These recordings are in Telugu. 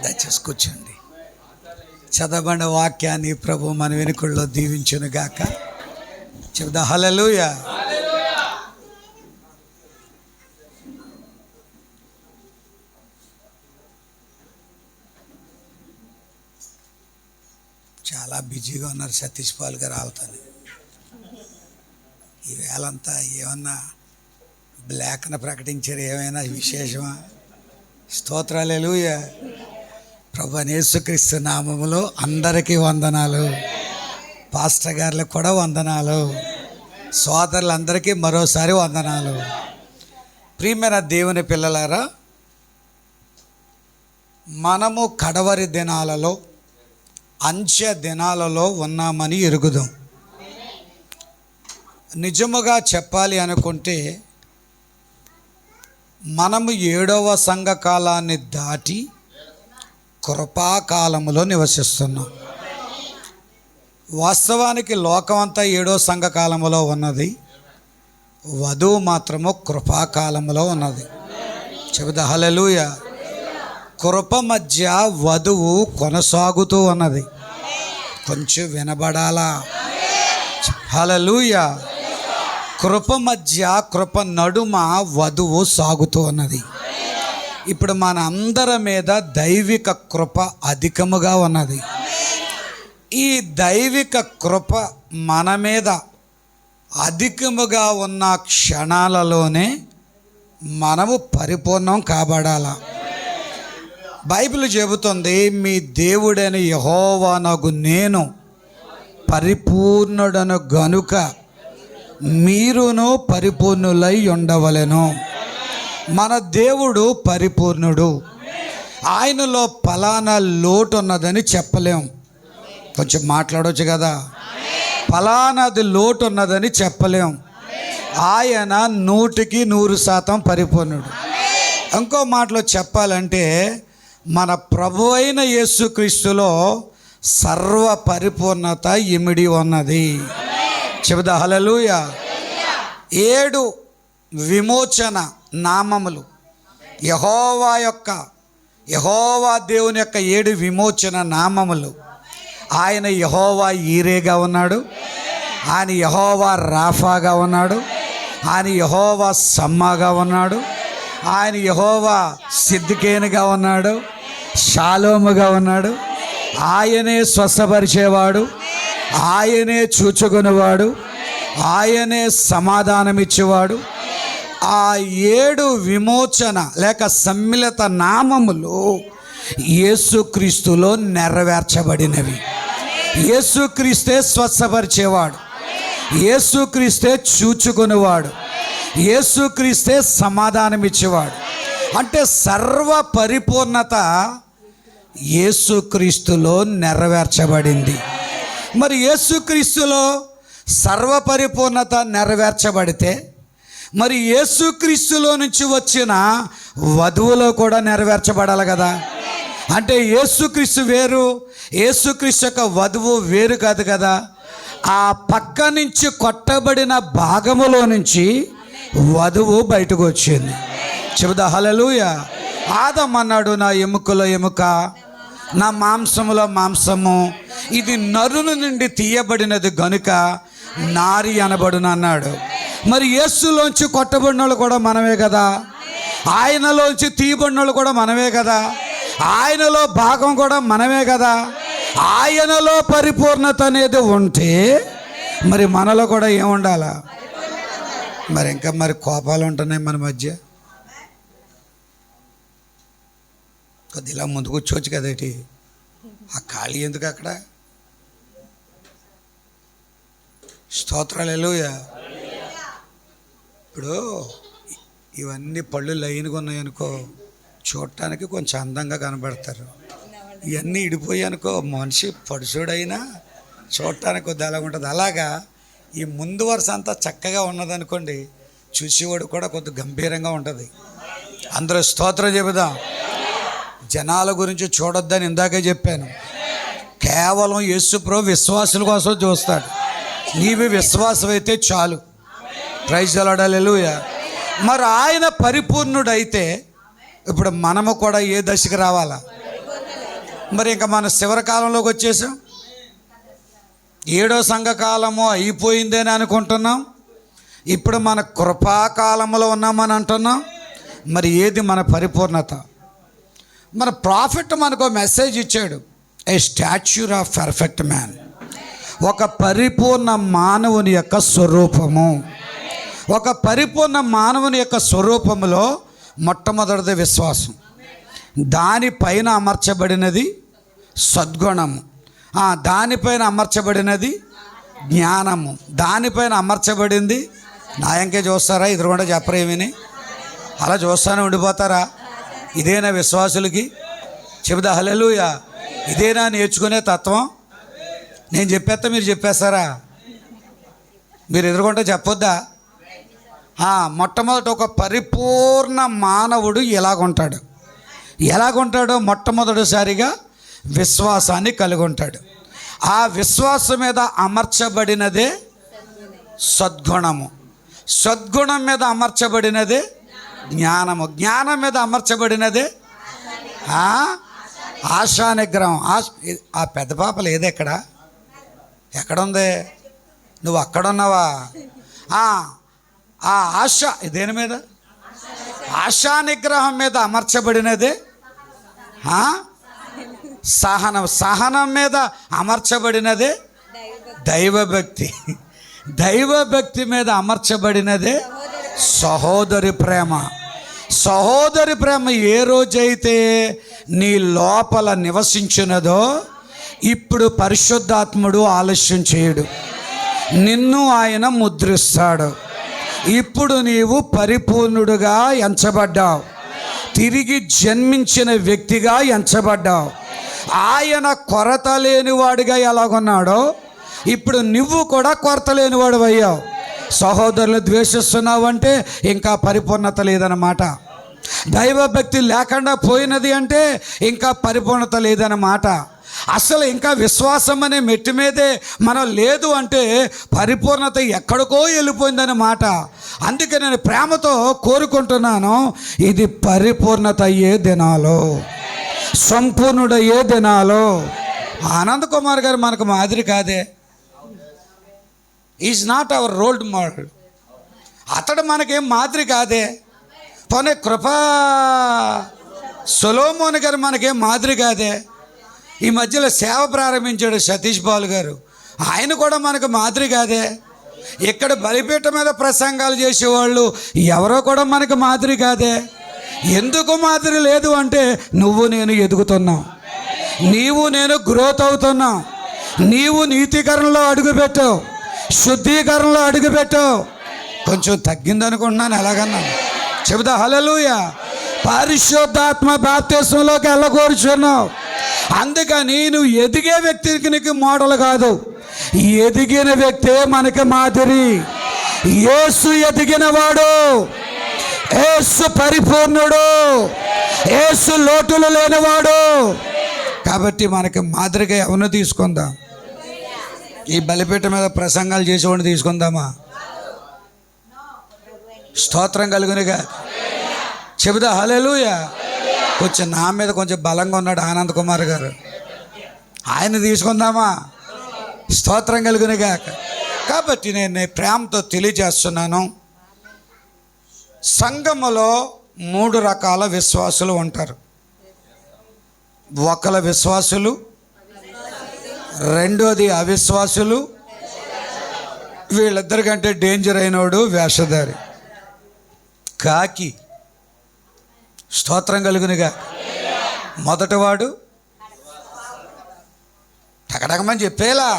దయచేసి కూర్చోండి. చదవబడిన వాక్యాన్ని ప్రభు మన వెనుకల్లో దీవించును గాక. చెబుదా హల్లెలూయా. చాలా బిజీగా ఉన్నారు సతీష్ పాల్ గారు ఆవుతాను. ఈ వేళంతా ఏమన్నా బ్లాక్న ప్రకటించారు, ఏమైనా విశేషమా? స్తోత్రాలు. హల్లెలూయా. ప్రభువైన యేసుక్రీస్తు నామములో అందరికీ వందనాలు. పాస్టర్ గారులకు కూడా వందనాలు. సోదరులందరికీ మరోసారి వందనాలు. ప్రియమైన దేవుని పిల్లలారా, మనము కడవరి దినాలలో, అంత్య దినాలలో ఉన్నామని ఎరుగుదాం. నిజముగా చెప్పాలి అనుకుంటే మనము 7వ సంఘకాలాన్ని దాటి కృపాకాలములో నివసిస్తున్నాం. వాస్తవానికి లోకమంతా 7వ సంఘకాలములో ఉన్నది, వధువు మాత్రము కృపాకాలములో ఉన్నది. చెబుదా హల్లెలూయా. కృప మధ్య వధువు కొనసాగుతూ ఉన్నది. కొంచెం వినబడాలా? హల్లెలూయా. కృప మధ్య, కృప నడుమ వధువు సాగుతూ ఉన్నది. ఇప్పుడు మన అందరి మీద దైవిక కృప అధికముగా ఉన్నది. ఈ దైవిక కృప మన మీద అధికముగా ఉన్న క్షణాలలోనే మనము పరిపూర్ణం కాబడాలా. బైబిల్ చెబుతుంది, మీ దేవుడైన యెహోవానగు నేను పరిపూర్ణుడను గనుక మీరును పరిపూర్ణులై ఉండవలెను. మన దేవుడు పరిపూర్ణుడు. ఆయనలో ఫలానా లోటు ఉన్నదని చెప్పలేం. కొంచెం మాట్లాడవచ్చు కదా. ఫలానాది లోటు ఉన్నదని చెప్పలేం. ఆయన 100% పరిపూర్ణుడు. ఇంకో మాటలో చెప్పాలంటే మన ప్రభు అయిన యేసుక్రీస్తులో సర్వ పరిపూర్ణత ఇమిడి ఉన్నది. చెబుదా హల్లెలూయా. 7 విమోచన నామములు, యెహోవా దేవుని యొక్క 7 విమోచన నామములు. ఆయన యెహోవా ఈరేగా ఉన్నాడు, ఆయన యెహోవా రాఫాగా ఉన్నాడు, ఆయన యెహోవా సమ్మాగా ఉన్నాడు, ఆయన యెహోవా సిద్దికేనుగా ఉన్నాడు, షాలోముగా ఉన్నాడు. ఆయనే స్వస్థపరిచేవాడు, ఆయనే చూచుకునేవాడు, ఆయనే సమాధానమిచ్చేవాడు. ఆ 7 విమోచన లేక సమ్మిళిత నామములు యేసుక్రీస్తులో నెరవేర్చబడినవి. యేసుక్రీస్తే స్వస్థపరిచేవాడు, యేసుక్రీస్తే చూచుకునేవాడు, యేసుక్రీస్తే సమాధానమిచ్చేవాడు. అంటే సర్వ పరిపూర్ణత యేసుక్రీస్తులో నెరవేర్చబడింది. మరి యేసుక్రీస్తులో సర్వపరిపూర్ణత నెరవేర్చబడితే మరి యేసుక్రీస్తులో నుంచి వచ్చిన వధువులో కూడా నెరవేర్చబడాలి కదా. అంటే యేసుక్రీస్తు వేరు, యేసుక్రీస్తు యొక్క వధువు వేరు కాదు కదా. ఆ పక్క నుంచి కొట్టబడిన భాగములో నుంచి వధువు బయటకు వచ్చింది. చెబుదా హల్లెలూయా. ఆదాము అన్నాడు, నా ఎముకలో ఎముక, నా మాంసములో మాంసము, ఇది నరుని నుండి తీయబడినది గనుక నారి అనబడును అన్నాడు. మరి యేసులోంచి కొట్టబడిన వాళ్ళు కూడా మనమే కదా, ఆయనలోంచి తీయబడిన వాళ్ళు కూడా మనమే కదా, ఆయనలో భాగం కూడా మనమే కదా. ఆయనలో పరిపూర్ణత అనేది ఉంటే మరి మనలో కూడా ఏముండాలా? మరి ఇంకా మరి కోపాలు ఉంటున్నాయి మన మధ్య. కొద్దిలా ముందు కూర్చోవచ్చు కదేటి, ఆ ఖాళీ ఎందుకు అక్కడ? స్తోత్రాలు. హల్లెలూయా. ఇప్పుడు ఇవన్నీ పళ్ళు లైన్గా ఉన్నాయనుకో, చూడటానికి కొంచెం అందంగా కనబడతారు. ఇవన్నీ ఇడిపోయి అనుకో, మనిషి పడుచుడైనా చూడటానికి కొద్ది అలా ఉంటుంది. అలాగా ఈ ముందు వరుస అంతా చక్కగా ఉన్నదనుకోండి, చూసేవాడు కూడా కొద్ది గంభీరంగా ఉంటుంది. అందరూ స్తోత్రం చెబుదాం. జనాల గురించి చూడొద్దని ఇందాకే చెప్పాను. కేవలం యేసుప్రభు విశ్వాసుల కోసం చూస్తాడు. నీవి విశ్వాసం అయితే చాలు. Praise the Lord. హల్లెలూయా. మరి ఆయన పరిపూర్ణుడైతే ఇప్పుడు మనము కూడా ఏ దశకి రావాలా? మరి ఇంకా మన చివరి కాలంలోకి వచ్చేసాం. 7వ సంఘకాలము అయిపోయిందని అనుకుంటున్నాం. ఇప్పుడు మన కృపాకాలంలో ఉన్నామని అంటున్నాం. మరి ఏది మన పరిపూర్ణత? మన ప్రాఫిట్ మనకు మెసేజ్ ఇచ్చాడు, ఏ స్టాచ్యూర్ ఆఫ్ పర్ఫెక్ట్ మ్యాన్, ఒక పరిపూర్ణ మానవుని యొక్క స్వరూపము. ఒక పరిపూర్ణ మానవుని యొక్క స్వరూపములో మొట్టమొదటిది విశ్వాసం, దానిపైన అమర్చబడినది సద్గుణము, దానిపైన అమర్చబడినది జ్ఞానము, దానిపైన అమర్చబడింది నాయంకే చూస్తారా? ఇది కూడా చెప్పరు ఏమని, అలా చూస్తానే ఉండిపోతారా? ఇదేనా విశ్వాసులకి? చెబుదా హల్లెలూయా. ఇదేనా నేర్చుకునే తత్వం? నేను చెప్పేస్తా, మీరు చెప్పేస్తారా? మీరు ఎదురుకుంటే చెప్పొద్దా? మొట్టమొదటి ఒక పరిపూర్ణ మానవుడు ఎలాగుంటాడు? ఎలాగుంటాడో మొట్టమొదటిసారిగా విశ్వాసాన్ని కలిగి ఉంటాడు. ఆ విశ్వాసం మీద అమర్చబడినదే సద్గుణము, సద్గుణం మీద అమర్చబడినదే జ్ఞానము, జ్ఞానం మీద అమర్చబడినదే ఆశా నిగ్రహం. ఆ పెద్ద పాప లేదు ఎక్కడుంది? నువ్వు అక్కడున్నావా? ఆ ఆశ దేని మీద? ఆశా నిగ్రహం మీద అమర్చబడినదే సహనం, సహనం మీద అమర్చబడినదే దైవభక్తి, దైవభక్తి మీద అమర్చబడినదే సహోదరి ప్రేమ. సహోదరి ప్రేమ ఏ రోజైతే నీ లోపల నివసించినదో, ఇప్పుడు పరిశుద్ధాత్ముడు ఆలస్యం చేయడు, నిన్ను ఆయన ముద్రిస్తాడు. ఇప్పుడు నీవు పరిపూర్ణుడుగా ఎంచబడ్డావు, తిరిగి జన్మించిన వ్యక్తిగా ఎంచబడ్డావు. ఆయన కొరత లేనివాడిగా ఎలాగున్నాడో ఇప్పుడు నువ్వు కూడా కొరత లేనివాడు అయ్యావు. సహోదరులు ద్వేషిస్తున్నావంటే ఇంకా పరిపూర్ణత లేదన్నమాట. దైవభక్తి లేకుండా పోయినది అంటే ఇంకా పరిపూర్ణత లేదన్నమాట. అసలు ఇంకా విశ్వాసం అనే మెట్టు మీదే మనం లేదు అంటే పరిపూర్ణత ఎక్కడికో వెళ్ళిపోయిందన్నమాట. అందుకే నేను ప్రేమతో కోరుకుంటున్నాను, ఇది పరిపూర్ణత అయ్యే దినాలు, సంపూర్ణుడయ్యే దినాలు. ఆనంద్ కుమార్ గారు మనకు మాదిరి కాదే. Is not our role model. అతడు మనకేం మాదిరి కాదే. పోనీ కృపా సొలొమోన్ గారు మనకేం మాదిరి కాదే. ఈ మధ్యలో సేవ ప్రారంభించాడు సతీష్ బాలు గారు, ఆయన కూడా మనకు మాదిరి కాదే. ఇక్కడ బలిపీఠ మీద ప్రసంగాలు చేసేవాళ్ళు ఎవరో కూడా మనకు మాదిరి కాదే. ఎందుకు మాదిరి లేదు అంటే నువ్వు నేను ఎదుగుతున్నాం, నీవు నేను గ్రోత్ అవుతున్నాం. నీవు నీతీకరణలో అడుగుపెట్టావు, శుద్ధీకరణలో అడుగుపెట్టావు. కొంచెం తగ్గిందనుకుంటున్నాను, ఎలాగన్నా చెబుతా హల్లెలూయా. పరిశుద్ధాత్మ బాప్తిస్మంలోకి వెళ్ళకూర్చున్నావు. అందుకని నువ్వు ఎదిగే వ్యక్తికి నీకు మోడల్ కాదు, ఎదిగిన వ్యక్తే మనకి మాదిరి. యేసు ఎదిగినవాడు, యేసు పరిపూర్ణుడు, యేసు లోటులు లేనివాడు. కాబట్టి మనకి మాదిరిగా ఎవరిని తీసుకుందాం? ఈ బలిపీఠ మీద ప్రసంగాలు చేసేవాడిని తీసుకుందామా? స్తోత్రం కలుగునిగా. చెబుదా హల్లెలూయా. కొంచెం నా మీద కొంచెం బలంగా ఉన్నాడు ఆనంద్ కుమార్ గారు, ఆయన తీసుకుందామా? స్తోత్రం కలుగునిగా. కాబట్టి నేను ప్రేమతో తెలియజేస్తున్నాను, సంఘములో 3 రకాల విశ్వాసులు ఉంటారు. ఒకల విశ్వాసులు, రెండోది అవిశ్వాసులు, వీళ్ళిద్దరికంటే డేంజర్ అయినోడు వేషధారి, కాకి. స్తోత్రం కలుగునిగా. మొదటివాడు టకటకమని చెప్పేలా,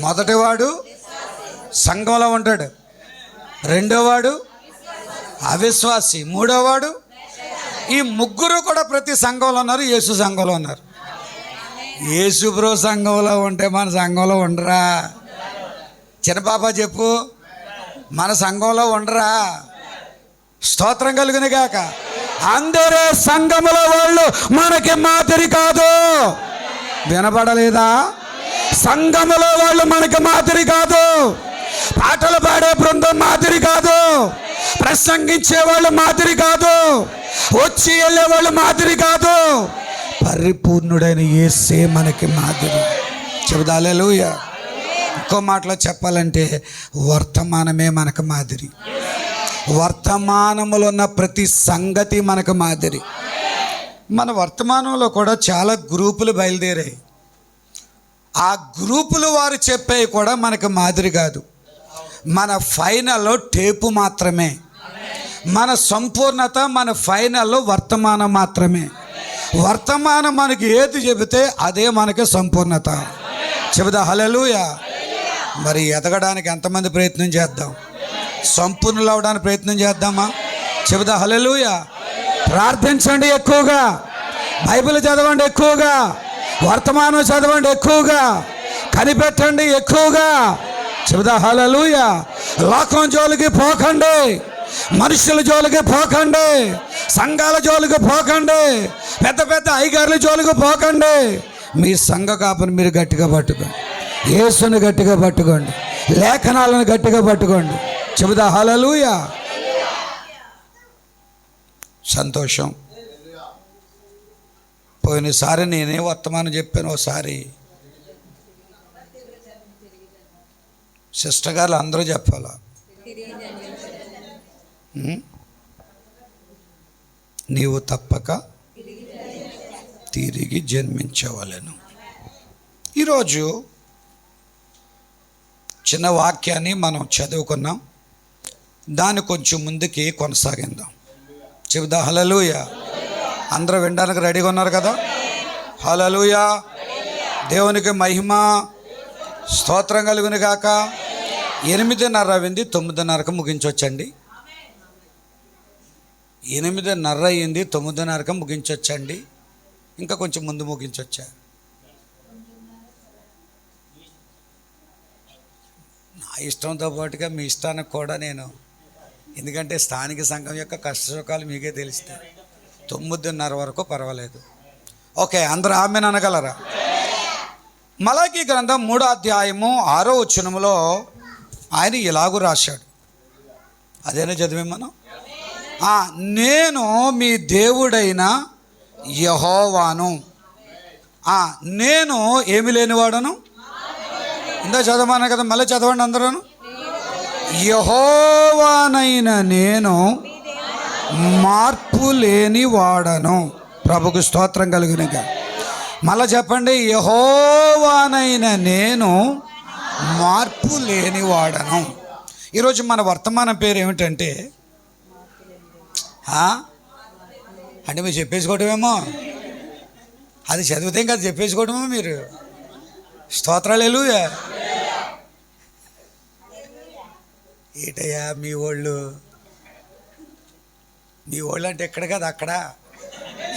మొదటివాడు సంఘంలో ఉంటాడు, రెండోవాడు అవిశ్వాసి, మూడోవాడు. ఈ ముగ్గురు కూడా ప్రతి సంఘంలో ఉన్నారు, యేసు సంఘంలో ఉన్నారు. యేసు బ్రో సంఘంలో ఉంటే మన సంఘంలో ఉండరా? చిన్నపాప చెప్పు, మన సంఘంలో ఉండరా? స్తోత్రం కలుగునిగాక. అందరూ సంఘములో వాళ్ళు మనకి మాదిరి కాదు. వినబడలేదా? సంఘములో వాళ్ళు మనకి మాదిరి కాదు. పాటలు పాడే బృందం మాదిరి కాదు, ప్రసంగించే వాళ్ళు మాదిరి కాదు, వచ్చి వెళ్ళే వాళ్ళు మాదిరి కాదు, పరిపూర్ణుడైన యేసే మనకి మాదిరి. చెబుదా హల్లెలూయా. ఇంకో మాటలో చెప్పాలంటే వర్తమానమే మనకు మాదిరి. వర్తమానములో ఉన్న ప్రతి సంగతి మనకు మాదిరి. మన వర్తమానంలో కూడా చాలా గ్రూపులు బయలుదేరాయి. ఆ గ్రూపులు వారు చెప్పేవి కూడా మనకు మాదిరి కాదు. మన ఫైనల్లో టేపు మాత్రమే. మన సంపూర్ణత మన ఫైనల్లో వర్తమానం మాత్రమే. వర్తమానం మనకి ఏది చెబితే అదే మనకి సంపూర్ణత. చెబుదా హల్లెలూయా. మరి ఎదగడానికి ఎంతమంది ప్రయత్నం చేద్దాం? సంపూర్ణులు అవడానికి ప్రయత్నం చేద్దామా? చెబుదా హల్లెలూయా. ప్రార్థించండి ఎక్కువగా, బైబిల్ చదవండి ఎక్కువగా, వర్తమానం చదవండి ఎక్కువగా, కనిపెట్టండి ఎక్కువగా. చెబుదా హల్లెలూయా. లోకం జోలికి పోకండి, మనుషుల జోలికి పోకండి, సంఘాల జోలికి పోకండి, పెద్ద పెద్ద అయ్యగారుల జోలికి పోకండి. మీ సంఘ కాపుని మీరు గట్టిగా పట్టుకోండి, యేసుని గట్టిగా పట్టుకోండి, లేఖనాలను గట్టిగా పట్టుకోండి. చెబుదా హల్లెలూయా. సంతోషం. పోయినసారి నేనే వర్తమానం చెప్పాను. ఒకసారి సిస్టర్ గారు అందరూ చెప్పాలా, నీవు తప్పక తిరిగి జన్మించవలెను. ఈరోజు చిన్న వాక్యాన్ని మనం చదువుకున్నాం, దాన్ని కొంచెం ముందుకి కొనసాగిందాం. చెబుదా హల్లెలూయా. అందరూ వినడానికి రెడీగా ఉన్నారు కదా? హల్లెలూయా. దేవునికి మహిమ స్తోత్రం కలుగును గాక. 8:30 అయింది, 9:30కు ముగించవచ్చండి. 8:30 అయింది, 9:30కు ముగించవచ్చండి. ఇంకా కొంచెం ముందు ముగించవచ్చా? నా ఇష్టంతో పాటుగా మీ ఇష్టానికి కూడా నేను, ఎందుకంటే స్థానిక సంఘం యొక్క కష్టసుఖాలు మీకే తెలుస్తాయి. 9:30 వరకు పర్వాలేదు. ఓకే, అందరూ ఆమేన్ అనగలరా? మలాకీ గ్రంథం 3వ అధ్యాయము 6వ వచనములో ఆయన ఇలాగూ రాశాడు. అదేనా చదివే మనం? నేను మీ దేవుడైన యెహోవాను. నేను ఏమి లేనివాడను. ఇందా చదవమన్నా కదా, మళ్ళీ చదవండి అందరూ. యెహోవానైన నేను మార్పు లేని వాడను. ప్రభుకు స్తోత్రం కలుగునుగా. మళ్ళా చెప్పండి, యెహోవానైన నేను మార్పు లేని వాడను. ఈరోజు మన వర్తమానం పేరు ఏమిటంటే, అంటే మీరు చెప్పేసుకోవటమేమో, అది చదివితే ఇంకా చెప్పేసుకోవటమో మీరు. స్తోత్రాలు హల్లెలూయా. ఏటయ్యా మీ వాళ్ళు అంటే ఎక్కడ కదా అక్కడ.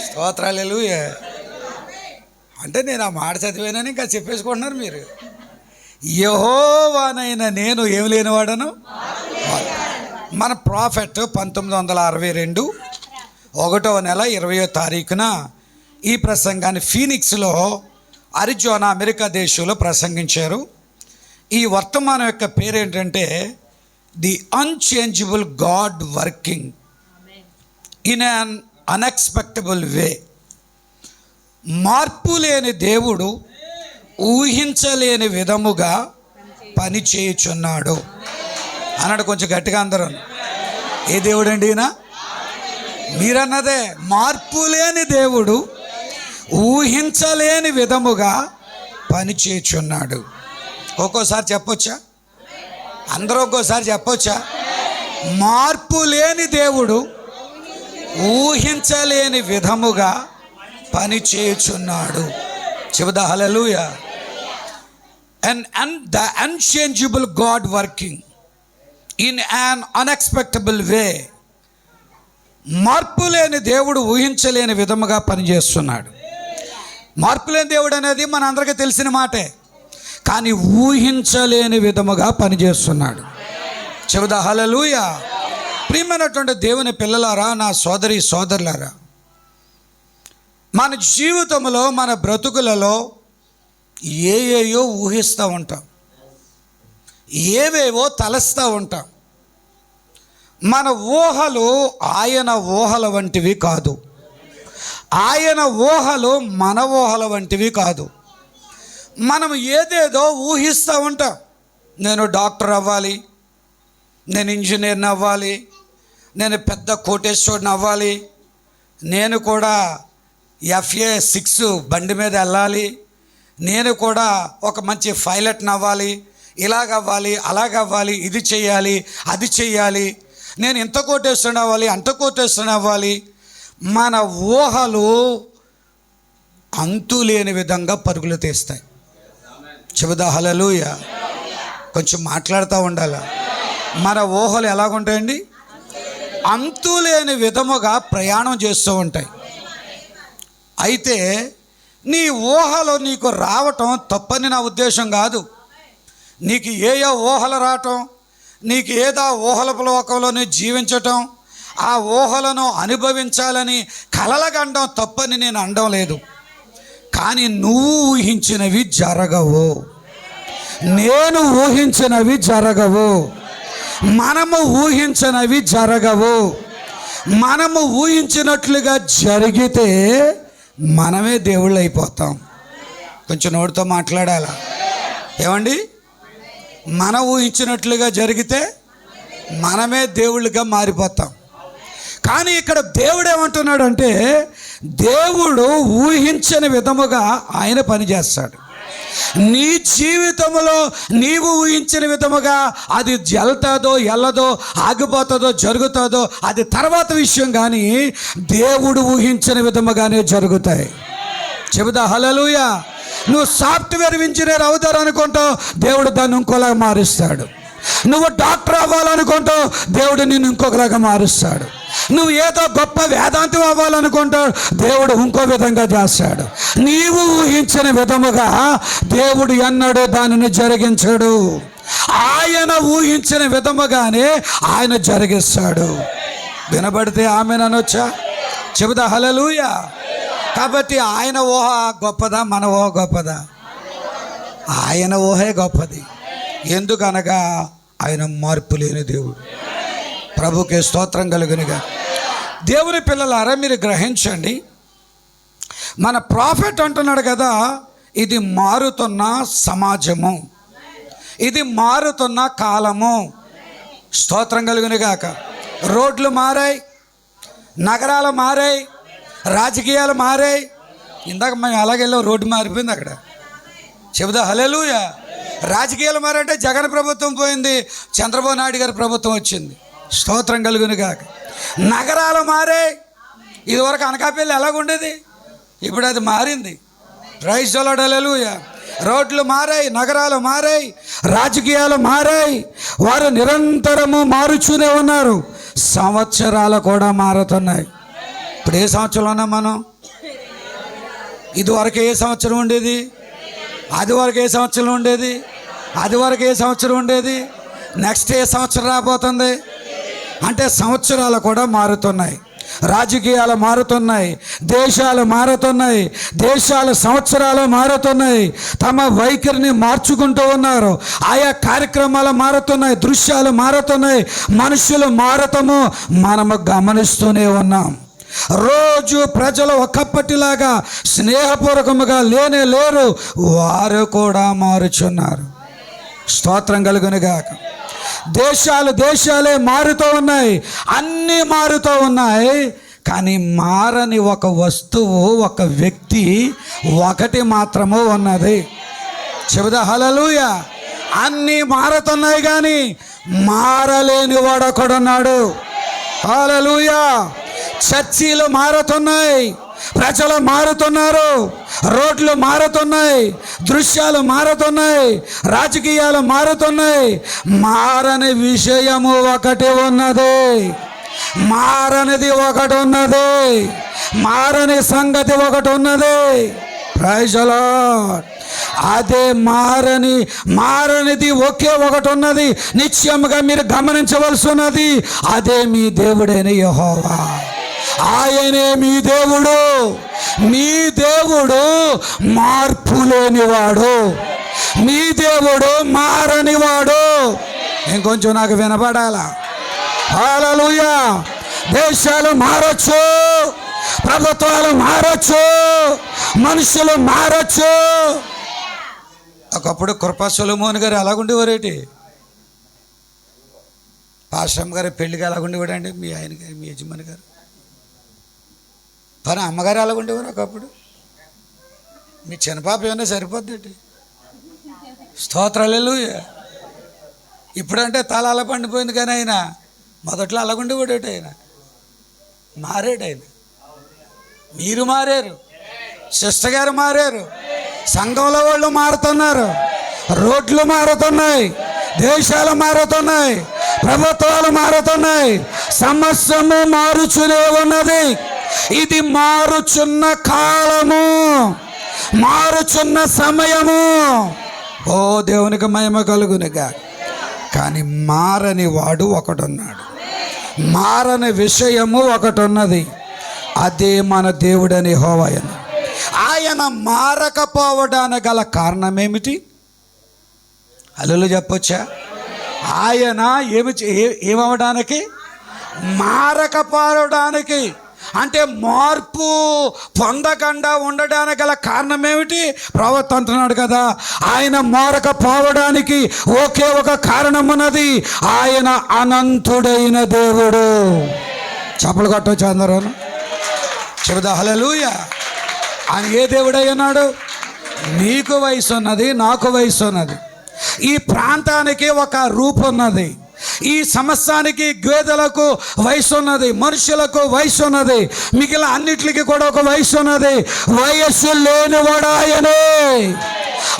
స్తోత్రాలు హల్లెలూయా. అంటే నేను ఆ మాట చదివానని ఇంకా చెప్పేసుకుంటున్నారు మీరు. యెహోవానైన నేను ఏమి లేనివాడను. మన ప్రాఫెట్ 1962 1వ నెల 20వ తారీఖున ఈ ప్రసంగాన్ని ఫీనిక్స్లో, అరిజోనా, అమెరికా దేశంలో ప్రసంగించారు. ఈ వర్తమానం యొక్క పేరు ఏంటంటే the unchangeable God working in an unexpectable way. మార్పు లేని దేవుడు ఊహించలేని విధముగా పని చేయుచున్నాడు అన్నాడు. కొంచెం గట్టిగా అందరూ. ఏ దేవుడు అండి ఈయన? మీరన్నదే. మార్పు లేని దేవుడు ఊహించలేని విధముగా పని చేయుచున్నాడు. ఒక్కోసారి చెప్పొచ్చా? అందరూ ఒక్కోసారి చెప్పొచ్చా? మార్పు లేని దేవుడు ఊహించలేని విధముగా పని చేయుచున్నాడు. చెబుదా హల్లెలూయా. And the unchangeable God working in an unexpectable way. మార్పు లేని దేవుడు ఊహించలేని విధముగా పనిచేస్తున్నాడు. మార్పు లేని దేవుడు అనేది మన అందరికీ తెలిసిన మాటే, కానీ ఊహించలేని విధముగా పనిచేస్తున్నాడు. చెబుదా హల్లెలూయా. ప్రియమైనటువంటి దేవుని పిల్లలారా, నా సోదరి సోదరులారా, మన జీవితంలో, మన బ్రతుకులలో ఏయో ఊహిస్తూ ఉంటాం. ఏవేవో తలస్తూ ఉంటాం. మన ఊహలు ఆయన ఊహల వంటివి కాదు. ఆయన ఊహలు మన ఊహల వంటివి కాదు. మనం ఏదేదో ఊహిస్తూ ఉంటాం. నేను డాక్టర్ అవ్వాలి, నేను ఇంజనీర్ని అవ్వాలి, నేను పెద్ద కోటేశ్వరుని అవ్వాలి, నేను కూడా FA6 బండి మీద వెళ్ళాలి, నేను కూడా ఒక మంచి పైలట్ని అవ్వాలి, ఇలాగవ్వాలి, అలాగవ్వాలి, ఇది చేయాలి, అది చేయాలి, నేను ఇంత కోటేశ్వరుని అవ్వాలి, అంత కోటేశ్వరుని అవ్వాలి. మన ఊహలు అంతులేని విధంగా పరుగులు తీస్తాయి. చెబుదా హల్లెలూయా. కొంచెం మాట్లాడుతూ ఉండాలి. మన ఊహలు ఎలాగుంటాయండి? అంతులేని విధముగా ప్రయాణం చేస్తూ ఉంటాయి. అయితే నీ ఊహలు నీకు రావటం తప్పని నా ఉద్దేశం కాదు. నీకు ఏ ఊహలు రావటం, నీకు ఏదో ఊహల లోకంలోనే జీవించటం, ఆ ఊహలను అనుభవించాలని కలలుగనడం తప్పని నేను అనడం లేదు. కానీ నువ్వు ఊహించినవి జరగవు, నేను ఊహించినవి జరగవు, మనము ఊహించినవి జరగవు. మనము ఊహించినట్లుగా జరిగితే మనమే దేవుళ్ళు అయిపోతాం. కొంచెం నోటితో మాట్లాడాలా? ఏమండి? మనం ఊహించినట్లుగా జరిగితే మనమే దేవుళ్ళుగా మారిపోతాం. కానీ ఇక్కడ దేవుడు ఏమంటున్నాడంటే, దేవుడు ఊహించని విధముగా ఆయన పనిచేస్తాడు. నీ జీవితంలో నీవు ఊహించిన విధముగా అది వెళ్తాదో వెళ్ళదో, ఆగిపోతుందో జరుగుతుందో అది తర్వాత విషయం. కానీ దేవుడు ఊహించిన విధముగానే జరుగుతాయి. చెబుదా హల్లెలూయా. నువ్వు సాఫ్ట్వేర్ ఇంజనీర్ అవుతారనుకుంటావు, దేవుడు దాన్ని ఇంకోలాగా మారుస్తాడు. నువ్వు డాక్టర్ అవ్వాలనుకుంటావు, దేవుడు నిన్ను ఇంకొకలాగా మారుస్తాడు. నువ్వు ఏదో గొప్ప వేదాంతం అవ్వాలనుకుంటావు, దేవుడు ఇంకో విధంగా చేస్తాడు. నీవు ఊహించిన విధముగా దేవుడు ఎన్నడూ దానిని జరిగించడు. ఆయన ఊహించిన విధముగానే ఆయన జరిగిస్తాడు. వినబడితే ఆమెనొచ్చా? చెబుదా హల్లెలూయా. కాబట్టి ఆయన ఊహ గొప్పదా, మన ఊహ గొప్పదా? ఆయన ఊహే గొప్పది. ఎందుకనగా ఆయన మార్పు లేని దేవుడు. ప్రభుకే స్తోత్రం కలుగునుగా. దేవుని పిల్లలారా, మీరు గ్రహించండి. మన ప్రాఫెట్ అంటున్నాడు కదా, ఇది మారుతున్న సమాజము, ఇది మారుతున్న కాలము. స్తోత్రం కలుగునుగాక. రోడ్లు మారాయి, నగరాలు మారాయి, రాజకీయాలు మారాయి. ఇందాక మేము అలాగెళ్ళాం, రోడ్డు మారిపోయింది అక్కడ. చెబుదా హల్లెలూయా. రాజకీయాలు మారంటే జగన్ ప్రభుత్వం పోయింది, చంద్రబాబు నాయుడు గారి ప్రభుత్వం వచ్చింది. స్తోత్రం కలుగునుగాక. నగరాలు మారాయి. ఇదివరకు అనకాపల్లి ఎలాగుండేది, ఇప్పుడు అది మారింది. ప్రైజ్ ది లార్డ్ హల్లెలూయా. రోడ్లు మారాయి, నగరాలు మారాయి, రాజకీయాలు మారాయి. వారు నిరంతరము మారుతూనే ఉన్నారు. సంవత్సరాలు కూడా మారుతున్నాయి. ఇప్పుడు ఏ సంవత్సరంలో ఉన్నాం మనం? ఇదివరకు ఏ సంవత్సరం ఉండేది, అది వరకు ఏ సంవత్సరం ఉండేది, అది వరకు ఏ సంవత్సరం ఉండేది, నెక్స్ట్ ఏ సంవత్సరం రాబోతుంది అంటే సంవత్సరాలు కూడా మారుతున్నాయి. రాజకీయాలు మారుతున్నాయి, దేశాలు మారుతున్నాయి, దేశాల సంవత్సరాలు మారుతున్నాయి. తమ వైఖరిని మార్చుకుంటూ ఉన్నారు. ఆయా కార్యక్రమాలు మారుతున్నాయి, దృశ్యాలు మారుతున్నాయి, మనుషులు మారటము మనము గమనిస్తూనే ఉన్నాం. రోజు ప్రజలు ఒకప్పటిలాగా స్నేహపూర్వకముగా లేనే లేరు, వారు కూడా మారుచున్నారు. స్తోత్రం కలుగునుగాక. దేశాలే మారుతూ ఉన్నాయి, అన్నీ మారుతూ ఉన్నాయి. కానీ మారని ఒక వస్తువు, ఒక వ్యక్తి ఒకటి మాత్రము ఉన్నది. చెబుదా హల్లెలూయా. అన్నీ మారుతున్నాయి కానీ మారలేని వాడు ఒకడున్నాడు. హల్లెలూయా. చర్చీలు మారుతున్నాయి, ప్రజలు మారుతున్నారు, రోడ్లు మారుతున్నాయి, దృశ్యాలు మారుతున్నాయి, రాజకీయాలు మారుతున్నాయి. మారని విషయము ఒకటి ఉన్నది, మారనిది ఒకటి ఉన్నది, మారని సంగతి ఒకటి ఉన్నది. Praise the Lord. అదే మారనిది ఒకే ఒకటి ఉన్నది. నిశ్చయముగా మీరు గమనించవలసి ఉన్నది. అదే మీ దేవుడైన యెహోవా. ఆయనే మీ దేవుడు. మీ దేవుడు మార్పు లేనివాడు, మీ దేవుడు మారనివాడు. ఇంకొంచెం నాకు వినపడాలా? హల్లెలూయా. దేశాలు మారచ్చు, ప్రభుత్వాలు మారచ్చు, మనుషులు మారచ్చు. ఒకప్పుడు కృపా సొలొమోన్ గారు ఎలాగుండేవారేటి? పాశ్రమ్ గారి పెళ్ళికి ఎలాగుండేవాడండి మీ ఆయన గారు, మీ యజమాని గారు? పని అమ్మగారు ఎలాగుండేవారు ఒకప్పుడు? మీ చిన్నపాప ఏమన్నా సరిపోద్ది? స్తోత్రాలు. హల్లెలూయా. ఇప్పుడంటే తల అలా పండిపోయింది, కానీ ఆయన మొదట్లో అలాగుండేవాడేటి? ఆయన మారాడు. ఆయన మీరు మారారు, సిస్టర్ గారు మారారు, సంఘంలో వాళ్ళు మారుతున్నారు, రోడ్లు మారుతున్నాయి, దేశాలు మారుతున్నాయి, ప్రభుత్వాలు మారుతున్నాయి, సమస్యము మారుచునే ఉన్నది. ఇది మారుచున్న కాలము, మారుచున్న సమయము. ఓ దేవునికి మహిమ కలుగునుగా. కానీ మారని వాడు ఒకడున్నాడు, మారని విషయము ఒకటి ఉన్నది. అదే మన దేవుడని యెహోవా. ఆయన మారకపోవడానికి గల కారణం ఏమిటి? హల్లెలూయా చెప్పొచ్చా? ఆయన ఏమవడానికి? మారకపోవడానికి, అంటే మార్పు పొందకుండా ఉండడానికి గల కారణం ఏమిటి? ప్రవక్త అంటున్నాడు కదా, ఆయన మారకపోవడానికి ఒకే ఒక కారణం ఉన్నది. ఆయన అనంతుడైన దేవుడు. చప్పలు కొట్టొచ్చు అందరూ, చెబుదా హల్లెలూయా. ఆయన ఏ దేవుడై ఉన్నాడు? నీకు వయసు ఉన్నది, నాకు వయసు ఉన్నది. ఈ ప్రాంతానికి ఒక రూపు ఉన్నది, ఈ సంవత్సరానికి గేదెలకు వయసు ఉన్నది, మనుషులకు వయసు ఉన్నది, మిగిలిన అన్నిటికీ కూడా ఒక వయసు ఉన్నది. వయస్సు లేనివాడు ఆయనే,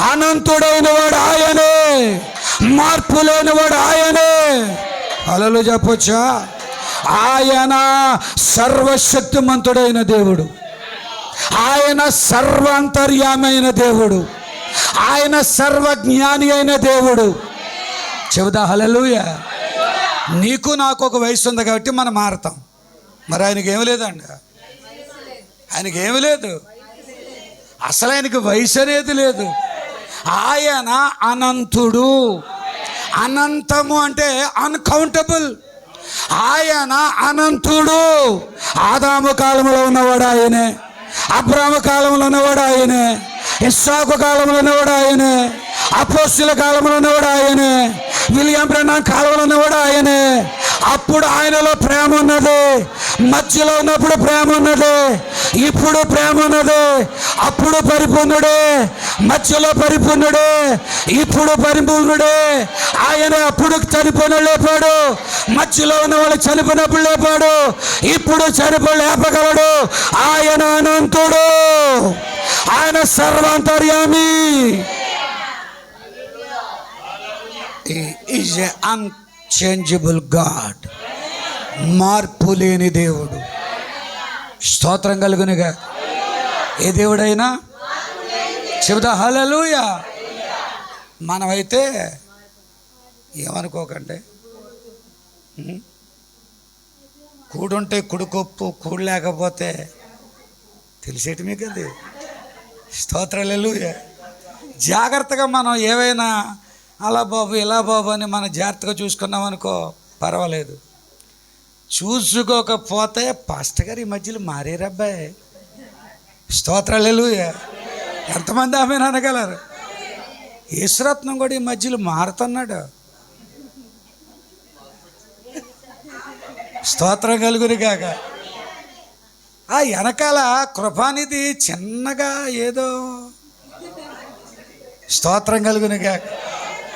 అనంతుడైన వాడు ఆయనే, మార్పు లేనివాడు ఆయనే. హల్లెలూయా చెప్పొచ్చా? ఆయన సర్వశక్తిమంతుడైన దేవుడు, ఆయన సర్వాంతర్యామైన దేవుడు, ఆయన సర్వజ్ఞాని అయిన దేవుడు. చెబుదా హల్లెలూయా. నీకు నాకు ఒక వయసు ఉంది కాబట్టి మనం మారతాం. మరి ఆయనకి ఏమి లేదండి, ఆయనకి ఏమి లేదు, అసలు ఆయనకి వయసు అనేది లేదు. ఆయన అనంతుడు. అనంతము అంటే అన్కౌంటబుల్. ఆయన అనంతుడు. ఆదాము కాలంలో ఉన్నవాడు ఆయనే, అబ్రాహాము కాలంలో ఉన్నవాడు ఆయనే, ఇస్సాకు కాలంలో ఉన్నవాడు ఆయనే, అపోస్తలుల కాలంలో ఉన్నవాడు ఆయనే, విలియం బ్రన్నాం కాలంలో ఉన్నవాడు ఆయనే. అప్పుడు ఆయనలో ప్రేమ ఉన్నది, మధ్యలో ఉన్నప్పుడు ప్రేమ ఉన్నది, ఇప్పుడు ప్రేమ ఉన్నది. అప్పుడు పరిపూర్ణుడే, మధ్యలో పరిపూర్ణుడే, ఇప్పుడు పరిపూర్ణుడే. ఆయన అప్పుడు చనిపోయిన లేపాడు, మధ్యలో ఉన్న వాళ్ళు చనిపోయినప్పుడు లేపాడు, ఇప్పుడు చనిపోయి లేపగలడు. ఆయన అనంతుడు, ఆయన సర్వాంతర్యామి. Is a unchangeable God. మార్పు లేని దేవుడు. స్తోత్రం కలుగునుగా. ఏ దేవుడైనా చెబుతా హల్లెలూయా. మనమైతే ఏమనుకోకండి, కూడుంటే కుడుకొప్పు, కూడు లేకపోతే తెలిసేటి మీకు అది. స్తోత్రాలు హల్లెలూయా. జాగ్రత్తగా మనం ఏవైనా అలా బాబు ఇలా బాబు అని మనం జాగ్రత్తగా చూసుకున్నాం అనుకో పర్వాలేదు. చూసుకోకపోతే పాస్టర్ గారు ఈ మధ్యలో మారేరబ్బాయి. స్తోత్రాలు హల్లెలూయా. ఎంతమంది ఆమె అనగలరు? యేసురత్నం కూడా ఈ మధ్యలో మారుతున్నాడు. స్తోత్రం కలుగును గాక. ఆ వెనకాల కృపానిధి చిన్నగా ఏదో. స్తోత్రం కలుగును గాక.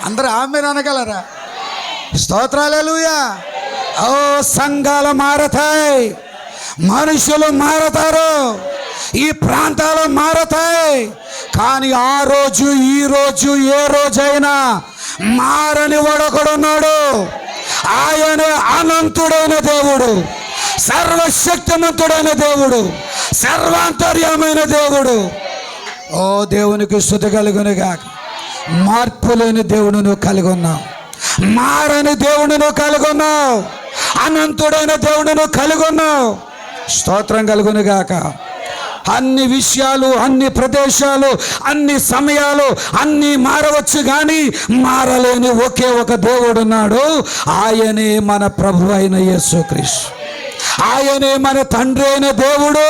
అందరూ ఆమె అనగలరా? స్తోత్రాలు హల్లెలూయా. ఓ సంఘాలు మారతాయి, మనుషులు మారతారు, ఈ ప్రాంతాలు మారతాయి. కానీ ఆ రోజు ఈ రోజు ఏ రోజైనా మారని వాడొకడున్నాడు. ఆయన అనంతుడైన దేవుడు, సర్వశక్తిమంతుడైన దేవుడు, సర్వాంతర్యమైన దేవుడు. ఓ దేవునికి స్తుతి కలుగునుగాక. మార్పు లేని దేవుడు నువ్వు కలిగి ఉన్నావు, మారని దేవుడు నువ్వు కలిగి ఉన్నావు, అనంతుడైన దేవుడు నువ్వు కలిగి ఉన్నావు. స్తోత్రం కలుగునుగాక. అన్ని విషయాలు, అన్ని ప్రదేశాలు, అన్ని సమయాలు అన్నీ మారవచ్చు, కానీ మారలేని ఒకే ఒక దేవుడు ఉన్నాడు. ఆయనే మన ప్రభు అయిన యేసుక్రీస్తు. ఆయనే మన తండ్రి అయిన దేవుడు.